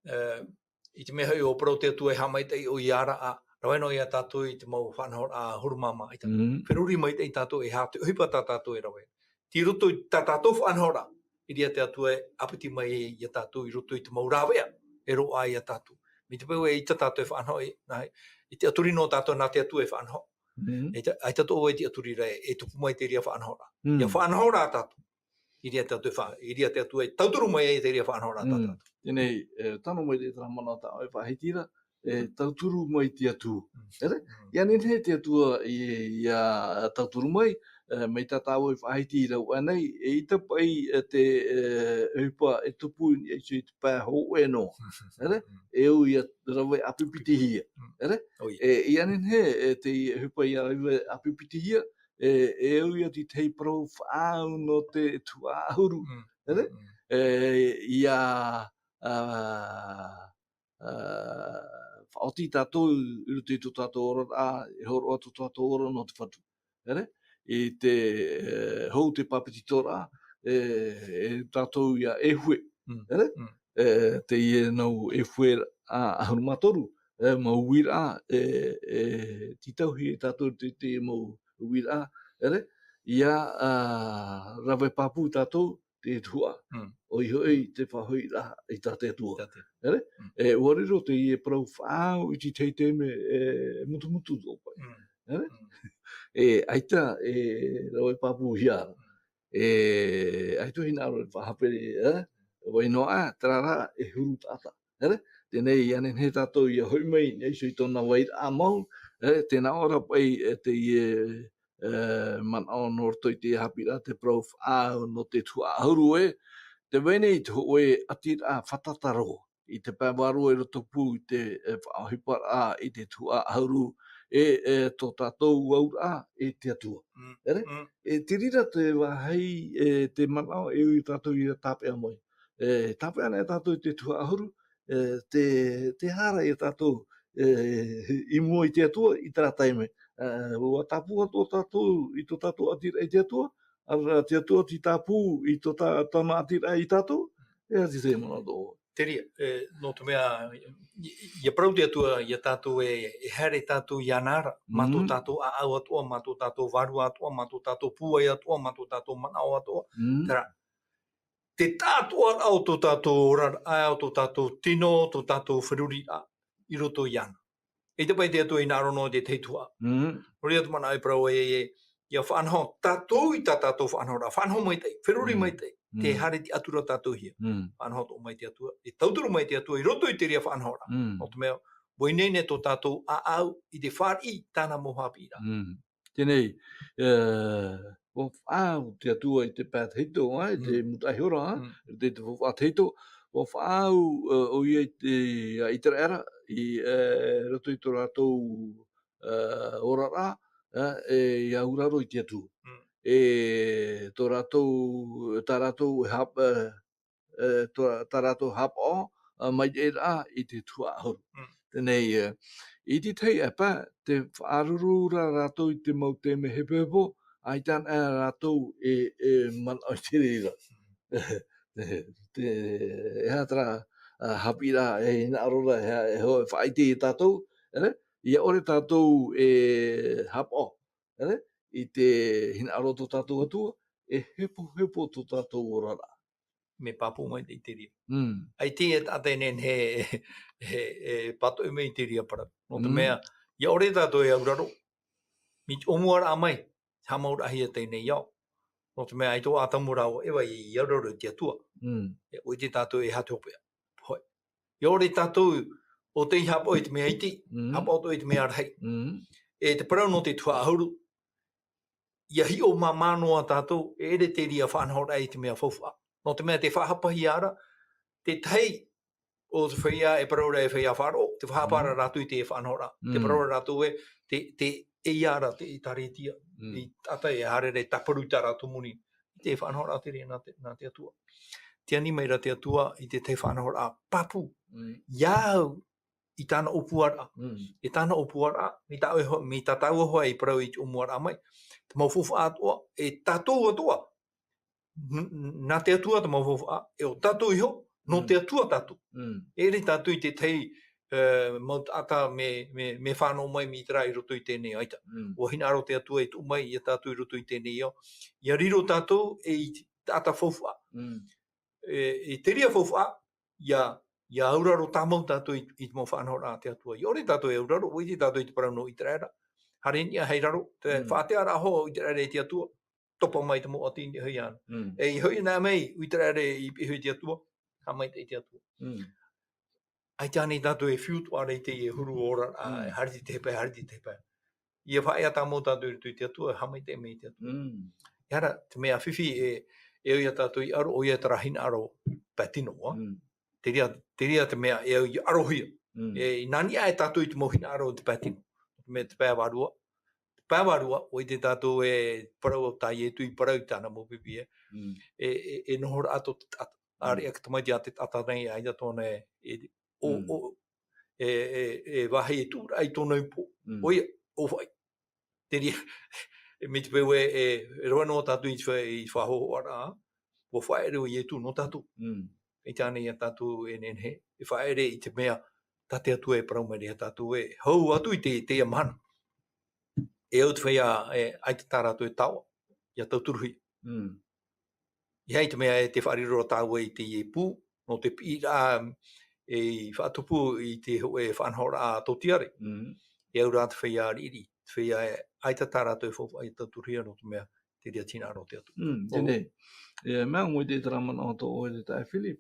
I te mea hoi o parau te atua e hamai tei o iara a, raweno ia tātou I te mau whanau rā hurumama I tā. Whenuri mai tei tātou e hātu, hipa tā tātou e rawe. Ti roto I tā tātou whanau rā, I ria te atua e apiti mai I tātou I roto I te mau rāwea, e roa I a tātou. Mi te pau e I tā tātou e whanau I te aturi no tātou nā te atua e whanau. Ai tātou e te aturi rei, e tupu mai te ria whanau rā. Ia whanau rā tātou. I ria te atua e tauturu mai e te ria whanau rā tātou. Tēnei, tano mai te tera mana tā oe whahitira, tauturu mai te atu. Ia nene te atua I a tauturu mai, mai tā tāua I whahitira ua nei, I ta pai te upa e tupu I te pā ho e no. E u I a rawe apipitihia. Ia nene te upa I a rawe apipitihia, e u I a ti tei parau whaau no te tua ahuru. Ia whaoti tātou I te tu tātou ora e horo atu tātou ora no te whatu. I te hou te papititora e tātou ia e hue. Te I nau e hue a ahurumatoru. Mau wira titauhi e tātou te mau wira. Ia rawe papu tātou te tua. Oi hoi te whahoi rā I tā te tua. Wariro te I e parau whaau I ti teite me mutu tō pai. Aita rawe papu hiara. Aito hina aro whahapere. Wai noa, tarara e huru tata. Tēnei anen he tātou I a hoi mai, nei sui tōna wai rā mau. Tēnā ora pai te I man o norto I te hapira te parau whaau no te tua ahuru e. Te wene I te hoe ati rā whatataro. I te pāwaro e roto pū I te whaahipara I te tua ahuru tō tātou au rā te atua. Te rira te wahai te manao e ui tātou I tāpea moi. Tāpea nei tātou te tua ahuru, te hara I tātou I mua I te atua I tērā taime. Ua tāpua tō tātou I tō tātou atira I te atua, ara te atua ti tāpū I tō tāna atira I tātou, e ati te mana tō. Te ria, no te mea, ia parau te atua, ia tātou e here tātou I anara, mātou tātou a au atua, mātou tātou varu atua, mātou tātou pūai atua, mātou tātou manao atua. Tera, te tātua au tō tātou orar, au tō tātou tino, tō tātou whiruri a, I roto I ana. E te pai te atua I nārono te teitua. Hori atu mana ai parau ia whanau, tātou I tā tātou whanau rā, whanau mai tei, whiruri mai tei. Te hare ti atura tātou hia. Whanau tō mai te atua. E tauturu mai te atua I roto I te ria whanau rā. O te mea, boi nei tō tātou a au I te whari tāna mohapi rā. Tēnei, o whaau te atua I te pāteito, te mutahora, te whateito, o whaau o ia I te era, I rato I tō rātou orara, e auraro I te atu. Tō rātou, tā rātou tā rātou hapa mai e rā I te tuahoru. Tēnei, I te tei apa, te whaarurura rātou I te mau te me hepepo, ai tāna rātou man o te rira. E hātara hapi rā e ina arora e hoa whaiti I tātou, ia ore tātou hapa, I te hina aro tō tātou atua, e hepo tō tātou orara. Me papu mai te ria. Ai te atenen he pato e me te ria para. No te mea, ia ore tātou e auraro. Mi omuara amai, hamaura ahi e teinei iau. No te mea, ai tō atamura o ewa I auraro te atua. E oi te tātou e hatopea. Hoi. Ia ore tātou o te hapa o te mea iti, hapa o te mea arhei. E te parau no te tua ahuru, ia hi o mamanoa tātou, e ere te ria whanhora I te mea whauwha. No te mea te whahapahi ara, te tei o te whaia e paraura e whaia wharo, te whahapara rātu I te whanhora. Te paraura rātu e, te e ara te I taretia, I tata e harere taparu tā rātu muni. I te whanhora te rea nā te atua. Te animeira te atua I te whanhora papu. Iau I tāna opuara. I tāna opuara, mi tātau hoa I parau I omuara mai. Te mau fufa atua, e tātou atua. Nā te atua te mau fufa, e o tātou iho, no te atua tātou. E re tātou I te tei maut ata me whānau mai mi tera I roto I tēnei aita. O hina aro te atua I tu mai I tātou I roto I tēnei iau. Ia riro tātou e I ata fufa. E te ria fufa, ia auraro tāmau tātou I te mau whanau rā te atua. I ore tātou e auraro, o I te tātou I te parau no I te rera. Harenia hei raro, te whātea rā ho I te rere te atua. Topa mai te mo ati ni hui ana. E I hui nā mei, I te rere I hui te atua. Ha mai te atua. Ai tāne tātou e whiutu are I te e huru ora, hariti te pai, hariti te pai. Ia whaia tāmau tātou I te atua, ha mai te mei te atua. Iara, te mea whiwhi e oia tātou I aro, oia te rahina aro patinoa. Te ria te mea e I aro huia. E nani ai tātou I te mohina aro te patino. Me te pēwarua. Pēwarua, o I te tātou e parau au tai e tui parau tāna mo pipi e nohora ato te tata. Ari ak tamai te ate tata nei aida tōna e wahi e tūra ai tōna upo. Oia, o whai. Te ria, me te pēwe e roa no tātou I whaho ara, o whaere o I e tū no tātou. I tāne I a tātou e nenhe. E whaere I te mea, tate atu e parau mai rea tātou e hau atu I te amana. E au te whaia ai te tārātou e taua, ia tau turuhi. I hei te mea e te wharirora tāua I te I e pū, no te pira e whaatupu I te e whanhora a totiare. E au rā te whaia riri, te whaia ai te tārātou e whauwha ai tau turuhi no te mea te ria tina aro te atu. Tēnei. Mea ngoi te taramana o tō oe te tae Philip,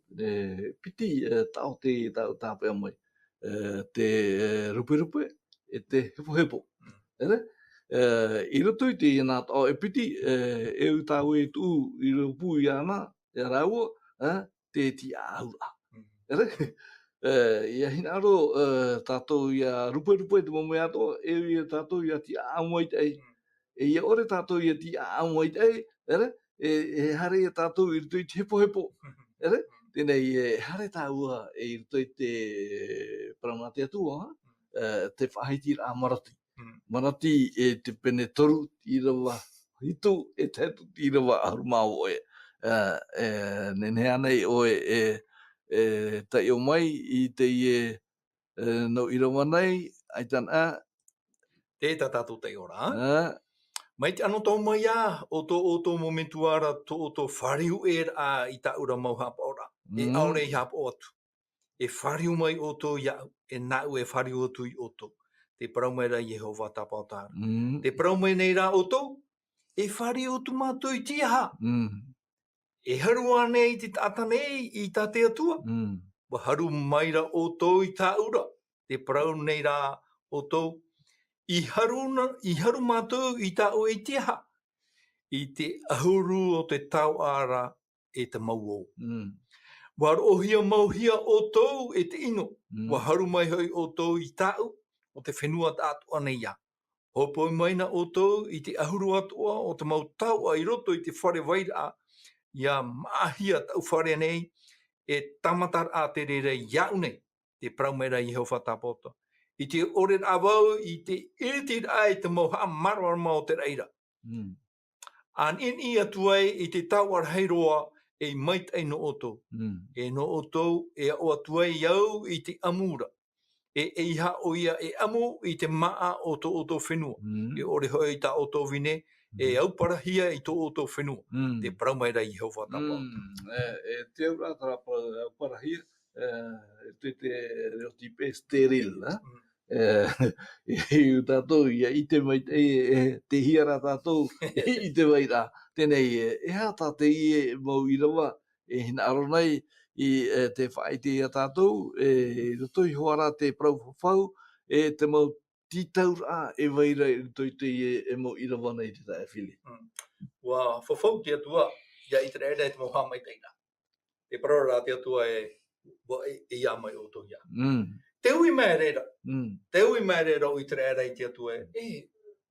piti tau te tau tāpea mai. Te rupe, e te hepo. I roto I te nā tau e piti, e u tāu e tū I rupu I ana, e raua, te ti āhura. Ia hina aro tātou ia rupe te momoe ato, e u ia tātou ia ti āmoi te ei. E ia ore tātou ia ti āmoi te ei, e hare ia tātou I roto I te hepo. Tēnei e hare tāua I roto I te paramate atua, te whahiti rā marati. Marati e te pene toru I rawa hitu e tētu I rawa arumau oe. Nenea nei oe tai o mai I te no I rawa nei, ai tana. Te tātou te ora. Mai te ano tau mai o tō momentu ara o tō whariu a I ta ura mau hapa ora. E aore I hapa o atu. E whariu mai o tō iau, e nau e whariu atu I o tō. Te parau mai ra Yehova tāpau tāra. Te parau mai nei rā o tō, e whariu atu mātou I tiaha. E haru anei I te tata nei I tā te atua. Wa haru mai ra o tō I tā ura. Te parau nei rā o tō, I haru mātou I tā o I tiaha. I te ahuru o te tau ara e te mauo. Mm. Wa rohia mauhia o tou e te ino. Mm. Wa haru mai hoi o tou I tau o te whenua tātu ana ia. Hopo maina o tou I te ahuru atua o te mau tau ai roto I te whare waira ia mahia tau whare nei e tamatar a te rere iau nei te praumera I Hehova Tāpota. I te ore awau I te iritir ai te moha marwar mao te reira. Mm. An in I atuai I te tau ar heiroa e mait ai no oto. Mm. E no oto e o atuai iau I te amura. E iha o ia e amu I te maa o to oto whenua. Mm. E ore hoi ta oto vine e au parahia I to oto whenua. Mm. Te praumaira I Hehova Tāpota. Te ura tara parahia, te reo tipe steril, I tātou, I te mai, te hiara tātou, I te waira, tēnei, e hata te I mau I rawa, e hina aro nei, I te whae te ia tātou, roto I hoara te prau whau, te mau titaura e waira I roto I te e mau I rawa nei te tae whili. Wa fofau te atua, ia I te reira e te moha mai teina. Te parora te atua wa e ia mai o to ia. Te ui mai reira. Te ui mai reira o I te reira I te atua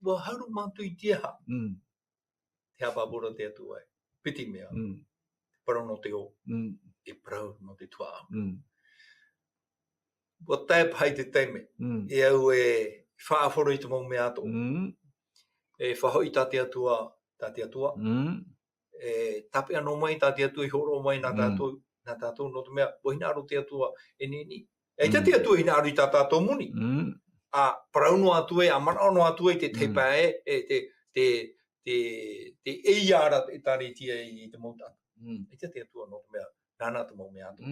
wa haru mātu I te aha. Te hapapura te atua piti mea. Parau no te o. E parau no te tuao. Wa tae pai te teime. E au whaaforo I te mau mea ato. E whahoi tā te atua. Tape anō mai tā te atua I horo mai nā tātou no te mea. Wahina aro te atua e nini. E te atua hina aro I tā tātou muni. A parauno atua a marano atua I te teipae te eiara e tari tia I te mauta. E te atua no te mea. Nāna te mau mea ato.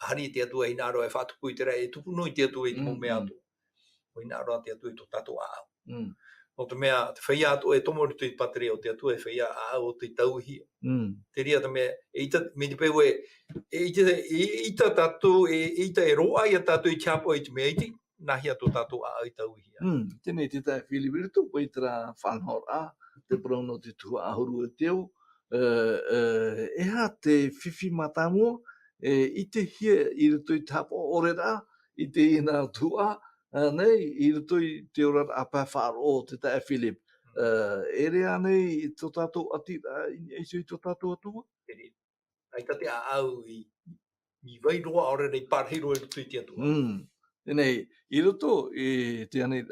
Hari te atua hina aro e whātupu I te rei. E tupu no I te atua I te mau mea ato. Wahina aro te atua I tō tātou aau. No te mea, te whaia ato e tomoritu I patria o te atua e whaia aau o te tauhia. Te ria te mea, me te pewe, ita tātou, ita e roa I a tātou I tiapo I te mea iti, nahi ato tātou aau I tauhia. Tēnei te tae whiliwiritu, pai tera whanhor a, te prono te tua ahuru e teo, e ha te whiwhi matamua, I te hia I ruto I tapo orera, I te ina tua, nei, I ruto I te ora a pawharo te tae Philip. E rea nei I tō tātou atira, I sui tō tātou atua? Ai tate a au I wairoa ore nei parhiro I ruto I te atua. Tēnei, I roto I te ane,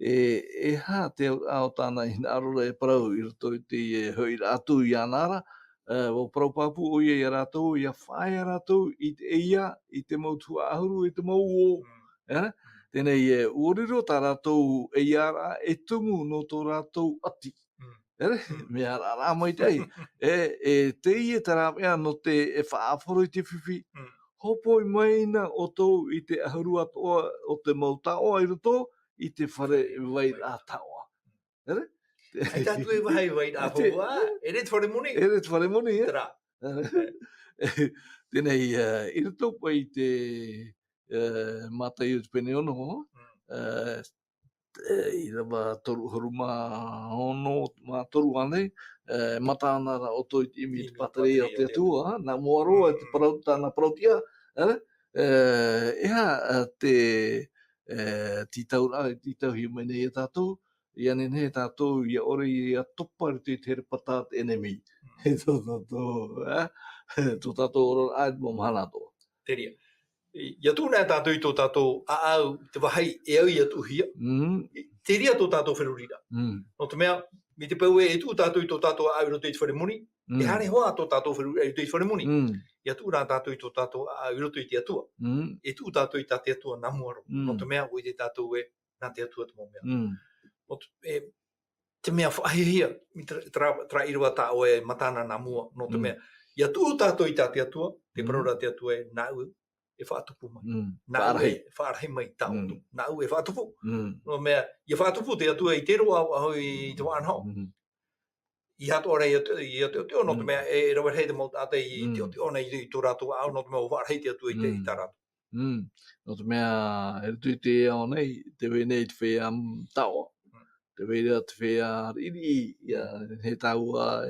e ha te ao tāna hina arora e parau I roto I te hoi rātou I anara, o parau papu o ia rātou, ia whae rātou I te eia, I te mautua ahuru, I te mau o. Tēnei, uoriro tā rātou eia e tungu no tō rātou ati. Mea rā mai tei. Te ia tā rā mea no te e whaaforo I te whiwhi, hopo I maina o tō I te ahuru atoa o te mau taoa I roto, I te whare wai rā taoa. Ai tātu e wahai wai rā hoa, e re te whare moni. E re te whare moni, Tara. Tēnei, I roto pai te mātai o te pene ono ho, I rawa toru horuma ono mā toru ane, matana o tō I te imi te patari o te atua, nā moaroa te parau tāna parautia, ea te titau hi mai nei e tātou, I ane nei e tātou I ore I a topa te tere patat enemy. He tō tātou, tō tātou oro ai mō mahana tō. Te ria. Ia tūnā tātou I tō tātou aau te wahai e au I atu hia. Te ria tō tātou whenurira. No te mea, me te pau e tū tātou I tō tātou aau I roto I te whare moni, e hane hoa tō tātou whenurira I roto I te whare moni. Ia tūnā tātou I tō tātou aau I roto I te atua. E tū tātou I tā te atua namuaro. No te mea, oi te tātou e nā te atua te mō mea. Te mea whahihia, tra irua tā o e matana namua, no te mea. Ia tū tātou I tā te atua, te parora te atua e nāu, e whaatupu mai. Whaarahi mai tāotu. Nāu e whaatupu. No mea, ia whaatupu te atua I te roa hoi te wānhau. I hato ora I te o no te mea, e rawar hei te mau tāte I te o nei I tō rātou au, no te mea o whaarahei te atua I te I tā rātou. No te mea, e rutu I te o nei, te wei nei te whea tāoa. te veira te whea iri he taua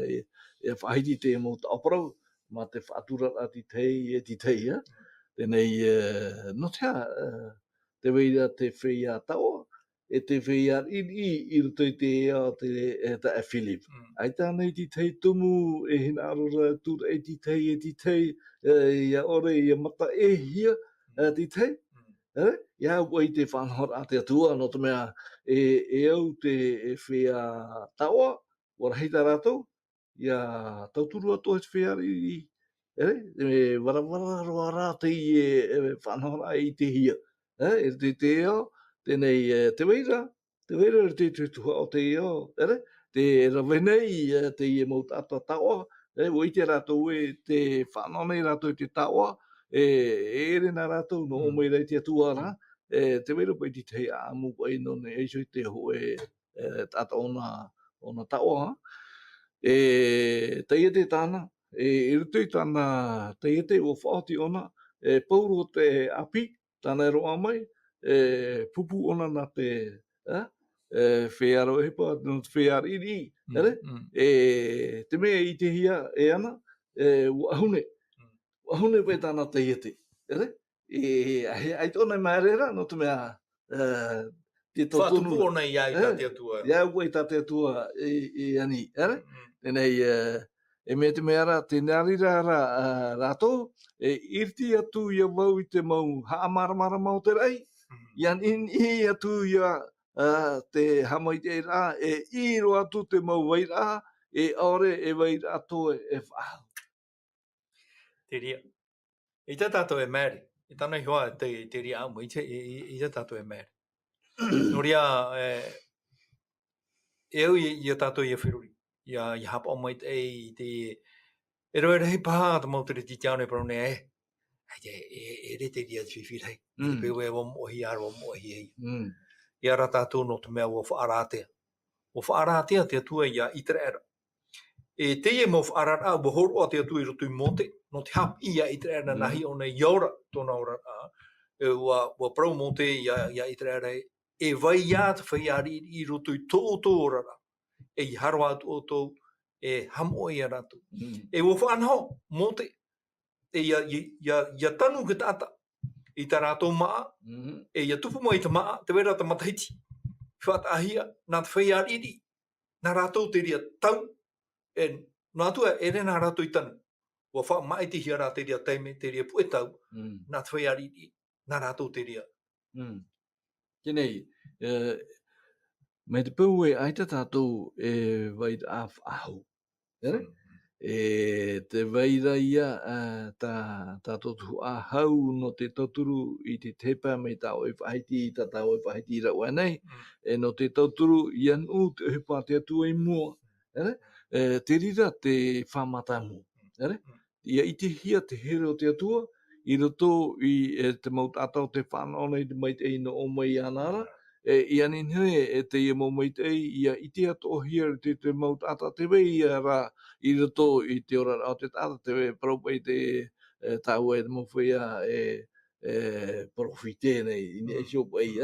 whahiti te mo ta oparau, ma te whaatura ati tei, tēnei no tea te veira te whea taua, te whea iri ruto i te ea te Philip. Ai tānei ti tei tumu hina arora tūra ti tei, ia ore ia mata hia ti tei. Ia ua i te whanhora a te atua, no te mea au te whea taua, wara heita rātou, ia tauturu atu te whea iri. Warawara roa rā te whanhora i te hia. Te eo, tēnei te weira te tutua o te eo, te rawenei te ia maut ata taua, ua i te rātou te whanonei rātou te taua, rena rātou no omei rei te atua rā, te weira pai ti tei āmu pai no ne eisoi te hoe tata ona taua. Teia te tāna, rutu i tāna teia te o whaoti ona, pauro te api, tāna roa mai, pupu ona na te whearo hepa, no te whearo iri, te mea i te hia ana, ua ahune pai tāna teia te, ai tōna maerera, no te mea, te totonu. Whātupu ona i ai tā te atua. Ia ua i tā te atua i ani, tēnei, me te mea rā, te nārira rātou, irti atu ia wau i te mau haamaramara mau te rei, ian i atu ia te hamai te rā, i ro atu te mau wai rā, aore wai rā toe whahau. Te ria. I tā tātou mēri. I tāna i hoa te ria au mo, i tā tātou mēri. No ria, eu i tātou i a whiruri. I hapa o mai i te... E roi rei paha ta mau te ti tiaune parone re te ria te whiwhirei. Te pewe wa mohi aro wa mohi hei. I ara tātou no te mea wa whaaratea. Wa whaaratea te atua i a itere era. Te e mo whaarara wa horo a te atua i rotu i mote. No te hap i a itere era nahi o nei iaura tōna ora a. Wa prau mote i a itere era e vai ia te whaiari i rotu i tō ora ra. E i haro atu o tō e hamo i a ratu. E wo whanho, mote, e ia tanu ki tata, i ta rātou maa, e ia tupu mai ta maa, te wera ta mataiti, whata ahia, nā te whaiariri, nā rātou te ria tau, e nā tua e rena rātou i tanu, wa wha mai te hia rā te ria teime, te ria pue tau, nā te whaiariri, nā rātou te ria. Kenei, me te pau e aita tātou vai a whaahu. Te veira ia tātou tu a hau no te tauturu i te tepa me tāo e whaiti i tātou e whaiti i rau anei, no te tauturu i anu te hepa te atua i mua, te rira te whamata mua. Ia i te hia te hero te atua, i roto i te maut atau te whanau te mai te ino o mai anara, i aninhe te ia mo mai te ia i te ato hia te maut ata te wei ra i roto i te ora o te tata te wei propai te tau e mo whea profite nei i ni e shop ei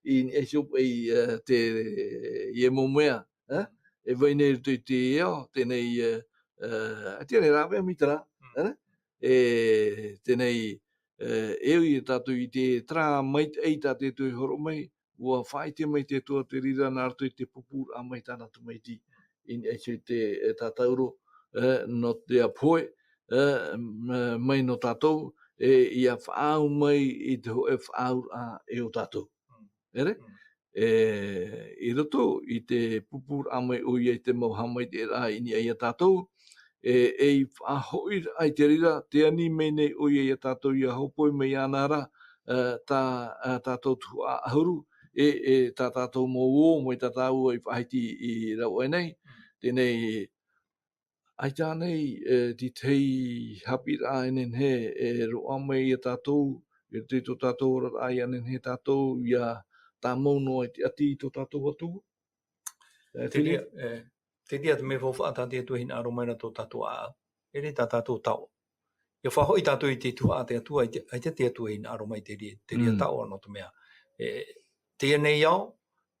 i ni e shop ei te ia mo mea e wei nei te eo tenei tēnei rā mea mitara tenei eu i tātou i te tra mai ei tā te tui horo mai, ua whaite mai te tua te rira nā rātou i te pupur a mai tāna tu mai ti. In e te tātauro, no te apoe, mai no tātou, i a whaau mai i te hoe whaau a e o tātou. I roto i te pupur a mai o i te mau hamai te rā ini ai a tātou, e whahoi ai te rira, te ani mei nei o i a tātou i a hopoi mei anara, tātou tu a ahuru, tā tātou mō o, moi tātou i whaiti i rau ai nei, tēnei, ai tānei, di tei hapi rā enen he, roa mei i a tātou, i te tō tātou ora ai enen he tātou, i a tā mauno ai te ati i tō tātou atu. Te tia te me whawha te atua hina aromaina tō tātou a, e re tā tātou tau. Ia whahoi tātou i te tua te atua, ai te atua hina aromai te ria tau anō te mea. Te nei au,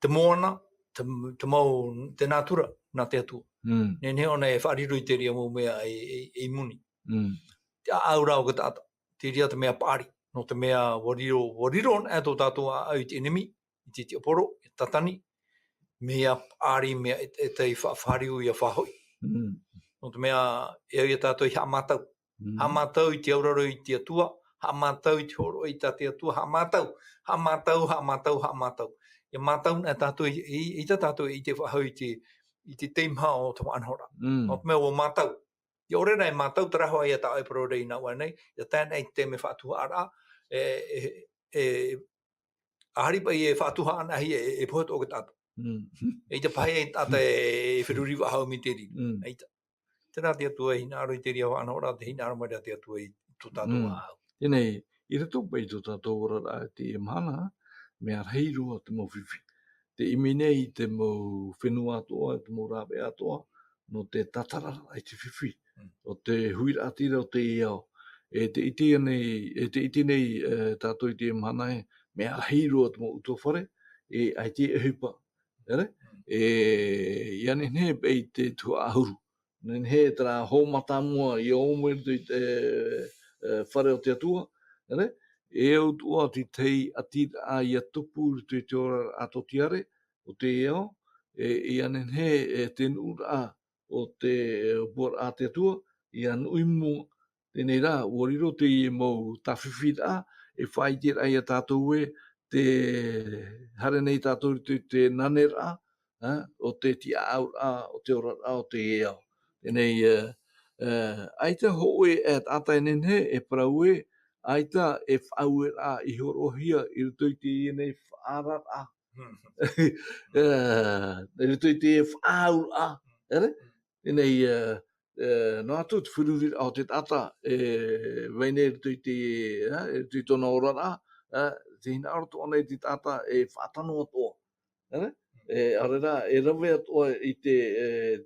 te moana, te mau, te natura, nā te atua. Nene ona e whaariru I te ria mō mea e muni. Te aura o ka tata, te ria te mea pāri, no te mea wariro na e tō tātua au I te enemi, I te oporo, I tatani, mea pāri, mea e te whaariu I a whahoi. No te mea e au I a tātua I hamatau. Hamatau I te auraro I te atua, hamatau I te horo I te atua, hamatau. Ia matau na tātou I te tātou I te whahau I te teimha o te anhora. No te mea o matau. Ia ore nei matau tarahoa ia tā aiparo rei nā ua nei. Ia tēnei te me whātua ara. Aharipa I e whātua ana hi e puhat o ka tātou. E te pahe e tata e whiruri wahau mi te ri. Tērā te atua I nā roi te ria o anhora, te hina aramaria te atua I tō tātou ahau. Tēnei, I rato pai tō tātou ora te mana, mea reirua te mau whiwhi. Te iminei te mau whenua atoa, te mau rape atoa, no te tatarara ai te whiwhi. O te huira atira o te iao. E te iti nei tātou I te mana e, mea reirua te mau utua whare, e ai te e hupa. Ia nenhe pei te tua ahuru. Nenhe tera hōmata mua I omweru te whare o te atua. E au tua ti tei atira a ia tupu te ora ato tiare o te eo e anenhe e te nura o te buar a te atua I anui mua tēnei rā uariro te I mau tawhiwhira e whai tira ai a tātou e te hare nei tātou te nanera o te ti au o te ora o te eo tēnei aita hoe e tata enenhe e parau e aita e whau I horohia I ruto I te ienei whaarara. I ruto I te whau Tēnei, no atu te whiruri o te tata, weinei ruto I te tona orara, te hina aro tōna I te tata e whātano atoa. Arera, e rawe atoa I te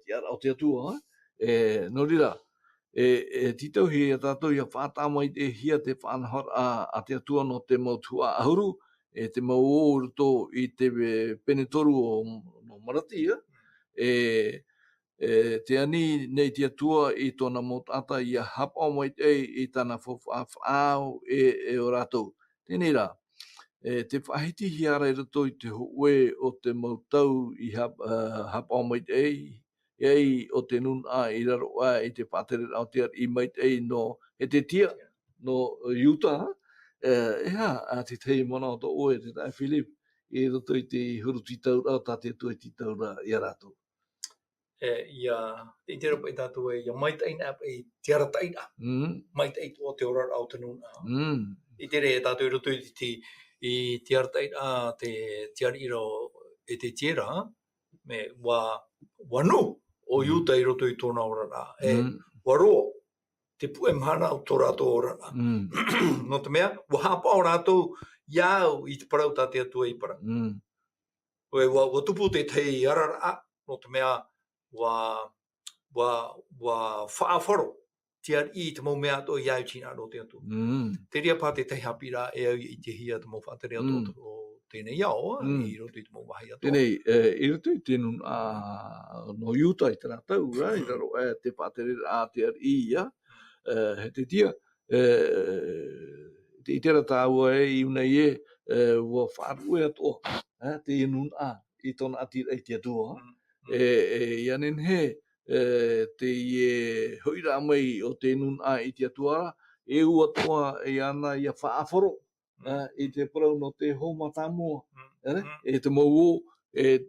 tiara o te atua. No rira, titau hi a tātou ia whātama I te hia te whanahora a te atua no te mau tua ahuru, te mau o ruto I te penetoru o no marati, te ani nei te atua I tōna motata ia hapa mai I tāna whawhau o rātou. Tēnei rā, te whahiti hiara I rato I te hoe o te mautau I hapa mai ei o te nuna I raro I te whātere o te I mai no he te tia no Utah. A te tei mana o tō oe te tai Philip I rato I te huru titaura o tā te atua I titaura I a rātou. Ia, te tera pai tātou ia maitaina pai tiara taina. Maitai tō te ora au te nuna. I tere tātou roto I tiara taina te tiara iro e te tiara, me wanu o Utah I roto I tōna ora rā. Waro, te pue mana o tō rātou ora rā. No te mea, hapa o rātou iau I te parau tā te atua I para. Wa tupu te tei arara, no te mea, wa whaafaro tiar I te mau mea to iau tina no te atu. Te ria pā te tei hapira e au I te hia te mau whaatere atu o tēnei iao, I roto I te mau wahi atu. Tēnei, I roto I tēnun no Utah I te rātau, I raro te whaatere a te ar I ia, he te tia, te itera tāua I unei wa whaaru atoa, te inun I tōna atira I te atua. Ia nenhe te hoira mai o te nuna I te atua e ua toa e ana ia whaaforo I te parau no te hōmatamua e te mau o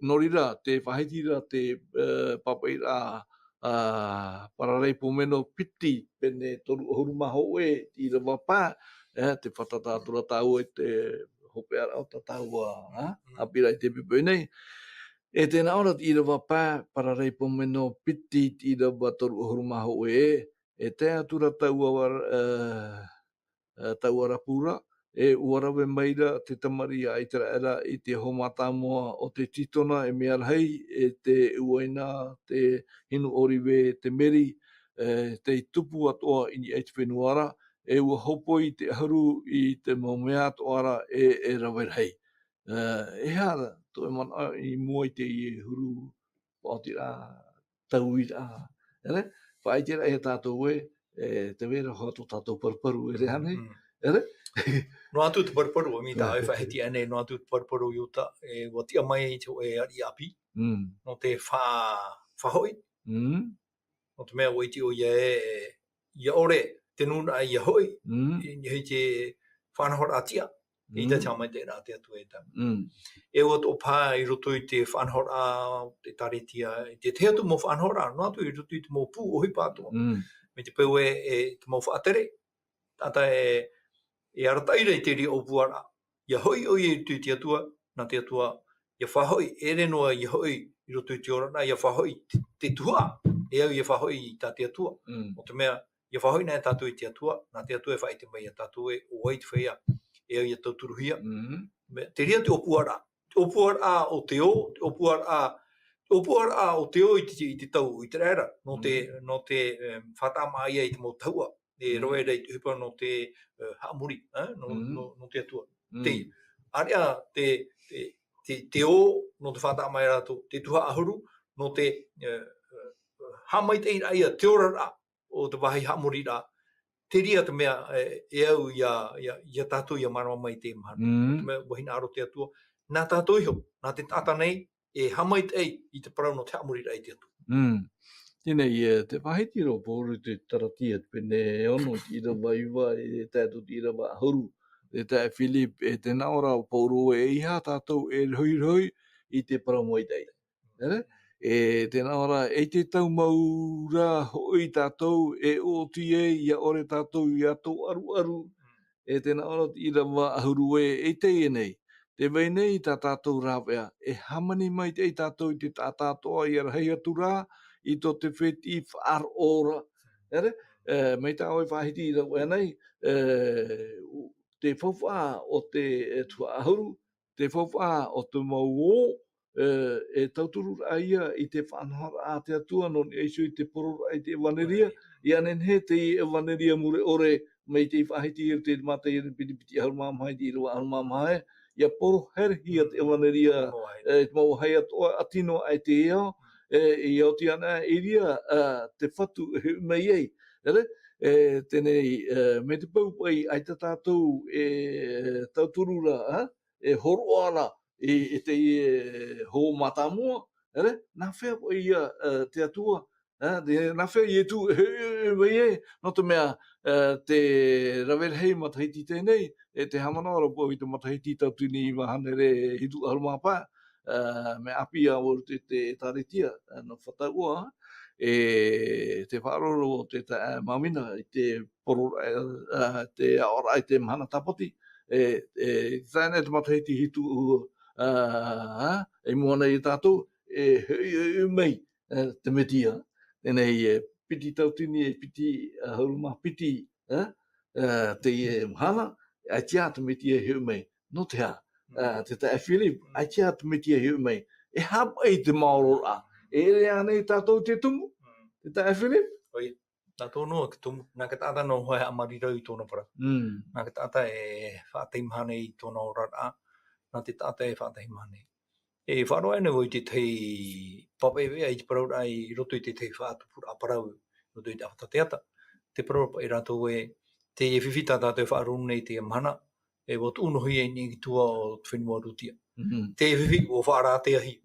norira te whahitira te papaira pararei pomeno piti pene toru ohurumaho I rawa pā te whatatatura tāua I te hopeara o tāua apira I te pipo nei. E tēnā ora I rawa pā pararei pomeno piti I rawa toru ohurumaho e te atura tauara pūra e uarawe maira te tamari a itara era I te homatamua o te titona e mea rei e te uaina, te hinu oriwe, te meri, te tupu atoa I te whenuara e ua hopo I te haru I te mau mea atoara e rawe rei. e hara, to e mana I moi te I huru, o te rā, tau I rā, ere? Whai te rā e tātou te wera hoa tō tātou paruparu e rea nei, ere? No atu te parparu o mi tā e whaheti ane, no atu te parparu I uta, e watia mai te o e ari api, no te whahoi, no te mea waiti o ia ore, te nuna ai ia hoi, I hei te whanahora atia, I te tamai te rā te atu e tā. E o tō pā I roto I te whanahora, te taretia, te te atu mō whanahora, no atu I roto I te mō pū o hui pātua. Me te peu te mō whaatere, tata e arataira I te ri o puara. Ia hoi o I tu te atua, nā te atua, ia whahoi, e renoa ia hoi I roto I te orana, ia whahoi te tua, e au ia whahoi I tā te atua. O te mea, ia whahoi nā tātou I te atua, nā te atua e whai te mai a tātou e o wait whaia, e au ia tauturuhia. Te ria te opuara o te o, te opuara o te o I te tau, I te rera, no te whatama ia I te mō taua, e roe rei te hupa no te haamuri, no te atua. Te, aria te o, no te whatama ia rato, te tuha ahuru, no te hamai te ia, te ora rā, o te wahi haamuri rā, te ria te mea e au ia tātou ia marawa mai te mahana. Te mea wahina aro te atua. Nā tātou iho, nā te tata nei, e hamai te ei I te parau no te haamuri rā I te atua. Tēnei, te whahiti ro pōru te taratia te pene e ono I rawa iwa e tātou I rawa ahuru. E tā Philip e te naora o pōru e iha tātou e roi I te parau moi tei. E te naora e te tau mau rā hoi tātou e o tie ia ore tātou I ato aru. E te naora I rawa ahuru e te nei. Te wei nei tā tātou rāwea e hamani mai te tātou I te tātātoa I arahei atu rā I tō te wheti whaar ora. Mei tā oi whahiti I rawa nei, te whawha o te tua ahuru, te whawha o te mau o, e tauturu ia I te whanhara a te atua, non e isu I te porora I te waneria, I anen he te waneria mure ore, mei te whahiti I te mata I piti haru mamahai, I rua haru mamahai, ia poro herhi a te waneria, te mau hai atoa atino ai te eo, I o ti ana I ria te whatu mei ei, tēnei me te pau pai ai ta tātou tauturu ra, e horo ana I te ho matamua, nā whea pai ia te atua, nā whea I tu mei e, no te mea te rawerhei matahiti tēnei, e te hamanaora po I te matahiti tautuni I mahanere hitu arumapa, me api a o te taretia no whataua, te whaaroro o te mamina I te porora, te aora I te mahana tapoti, tēnei te matahiti hitu e moana I tātou, mei te metia, tēnei piti tautini piti hauruma piti, te mahana, ai tia te metia hiu mei, no te ha, te tae Philip, ai tia te metia hiu mei, e hapa I te maorora, e rea nei tātou te tumu, te tae Philip? Oi, tātou noa ki tumu, nā ka tāta no hoa amarira I tōna para. Nā ka tāta e whāteimhane I tōna ora rā, nā te tāta e whāteimhane. E wharoa ene o I te tei papewe ai te parau ai roto I te tei whātupura aparau roto I te awhata te ata. Te parau pa I rātou e te e whiwhita tātou whaaronu nei te amhana e wot unohi e ni tua o whenua rutia. Te e whiwhi o whaara te ahi.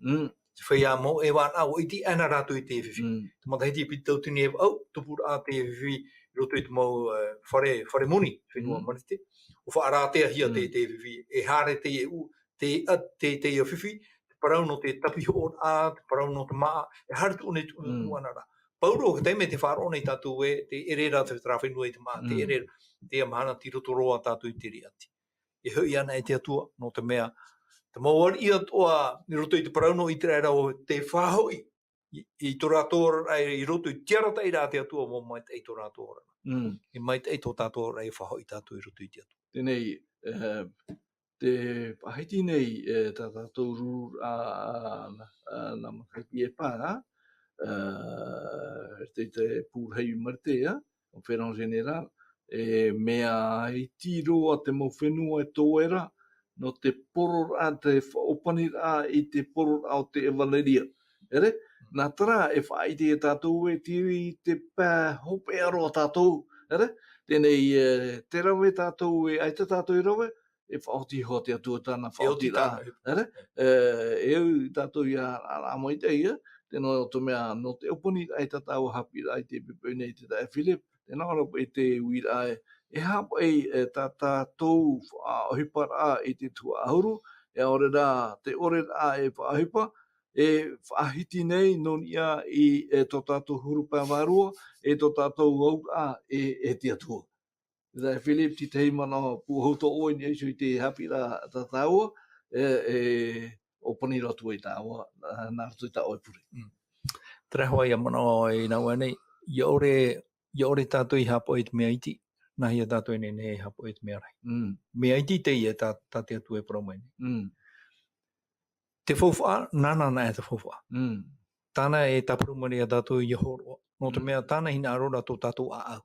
Te whaia mo e wana o iti ana rātou I te e whiwhi. Te matahiti piti tautini e au tupura a te e whiwhi roto I te mau whare moni whenua marite. O whaara te ahi a te e whiwhi e hare te e u te e whiwhi parau no te tapi o a, te parau no te maa, e hara tu ne tu anara. Pauro, ka teime te whaaro nei tātou e, te erera te trawhenua I te maa, te erera, te amahana ti rotoroa tātou I te riati. E hui ana e te atua, no te mea, te mauari I atoa, I roto I te parau no I te reira o te whahoi, I tō rātora, I roto I tiarata I rā te atua, mō mai te tō rātora. I mai te tō tātora I whahoi tātou I roto I te atua. Tēnei, te pahiti nei tā tātou rūr nā makaiti e pā, te pūrhei martea, o whenau general, mea I tiro a te mau whenua e tōera, no te poro a te whaopani a I te poro a o te evaleria. Ere? Nā tara e whaiti e tātou e tiri te pā hope aro a tātou. Ere? Tēnei te rawe tātou e aita tātou I rawe, e whaoti ho te atua tāna whaoti rā. Ere? E au tātou I a moi te ia, tēnā o to mea no te oponi ai tātou hapi ai te pepe nei te tae Philip, tēnā ora e te uira ai, e hapo ei tā tātou ohipar a I te tua ahuru, e ore rā te ore a e whaahipa, e whaahiti nei non ia I tō tātou hurupa warua, e tō tātou au a e te atua. Tāi Philip, ti tei mana puhauto oi ni eisu I te hapi rā tātaua, opani ratu I tāua, nā ratu I tā oipuri. Tera hoa ia mana I nā wane, ia ore tātou I hapo I te mea iti, nahi a tātou I nei hapo I te mea rai. Mea iti te ia tā te atu e promaini. Te whauwha, nāna e te whauwha. Tāna e tapurumari a tātou I horoa. No te mea tāna hina arora tō tātou a au.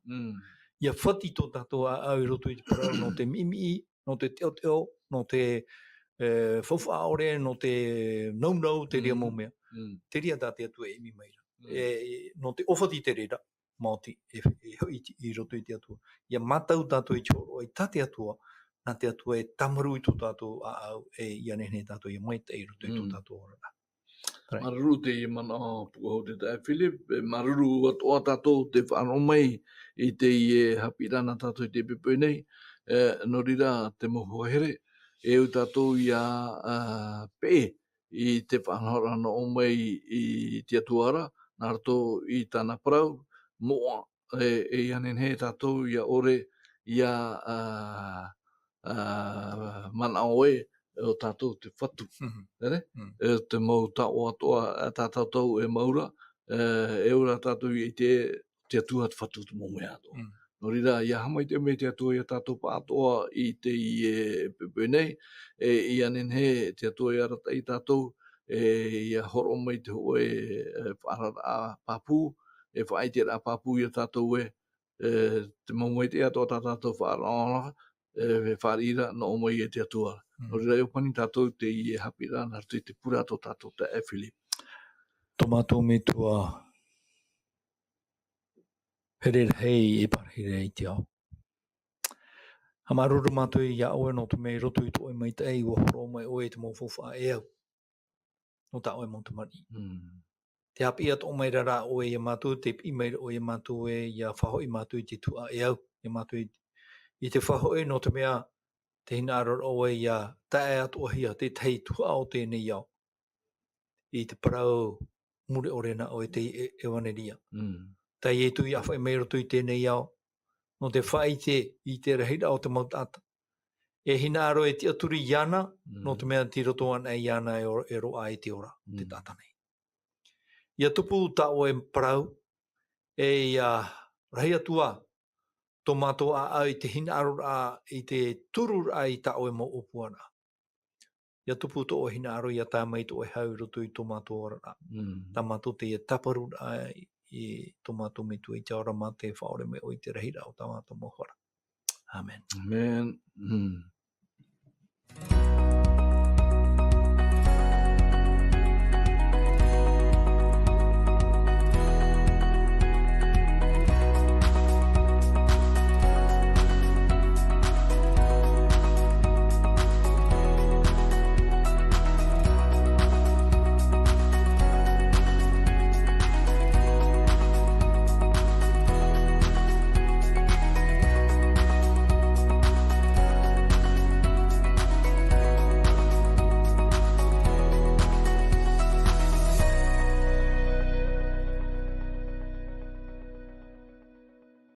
Ia whati tō tātou a au I roto I te parau, no te mimi, no te teo teo, no te whauwha ore, no te naunau, te ria mō mea. Te ria tā te atu e imi meira. No te ofati te rera, Māori, I roto I te atua. Ia matau tātou I choro, I tā te atua, nā te atua e tamaru I tō tātou a au, e ia nene tātou I mai te I roto I tō tātou ora. Maruru te I mana puhau te tae Philip, maruru atoa tātou te whanau mai I te hapi rana tātou I te pepe nei, no rira te moho here, e u tātou I a pe I te whanau rana o mai I te atuara, nā rato I tāna parau, moa e anen he tātou I a ore I a mana oe o tātou te whatu. E te mau tāo atoa tātou e maura, e ura tātou I te atua te whatu te mō mea atoa. No rira, ia hamai te me te atua I a tātou pātoa I te pepe nei, I anen he te atua I arata I tātou, ia horo mai te hoe whaarara a pāpū, e whaiti a pāpū I a tātou te mau mai te atua tātou whaarara, whaarira no o mai te atua. No rira e pani tātou te I hapi rana te pura tō tātou te e Philip. Tō mātou me tua here hei e parhere I te au. Ha maruru mātou I a oe no te mei roto I tō e mai te ei ua horo mai oe te mō whawha e au. No tā oe mō te mani. Te hapi at o mai rara oe I a mātou, te pi mai oe I a mātou e ia whaho I mātou I te tua e au. I mātou I te whaho e no te mea te hina arora oe ia tae at ohia te tei tua o tēnei au. I te parau mure o rena o te ewaneria. Tai e tui awha e meiro tui tēnei au, no te whaite I te rahira o te mautata. E hina aro e te aturi iana, no te mea ti roto ana e iana e roa e te ora, te tātanei. Ia tupu ta o e parau, e ia rahi atua, tō mātou a au I te hina aro a I te turu a I ta o e mo opuana. Ia tupu tō o hina aro ia tā mai tō e hau roto I tō mātou ora. Tā mātou te ia taparu I tō mātou me tu I te ora mā te whaore me o I te rahira o tā mātou mohora. Amen. Amen.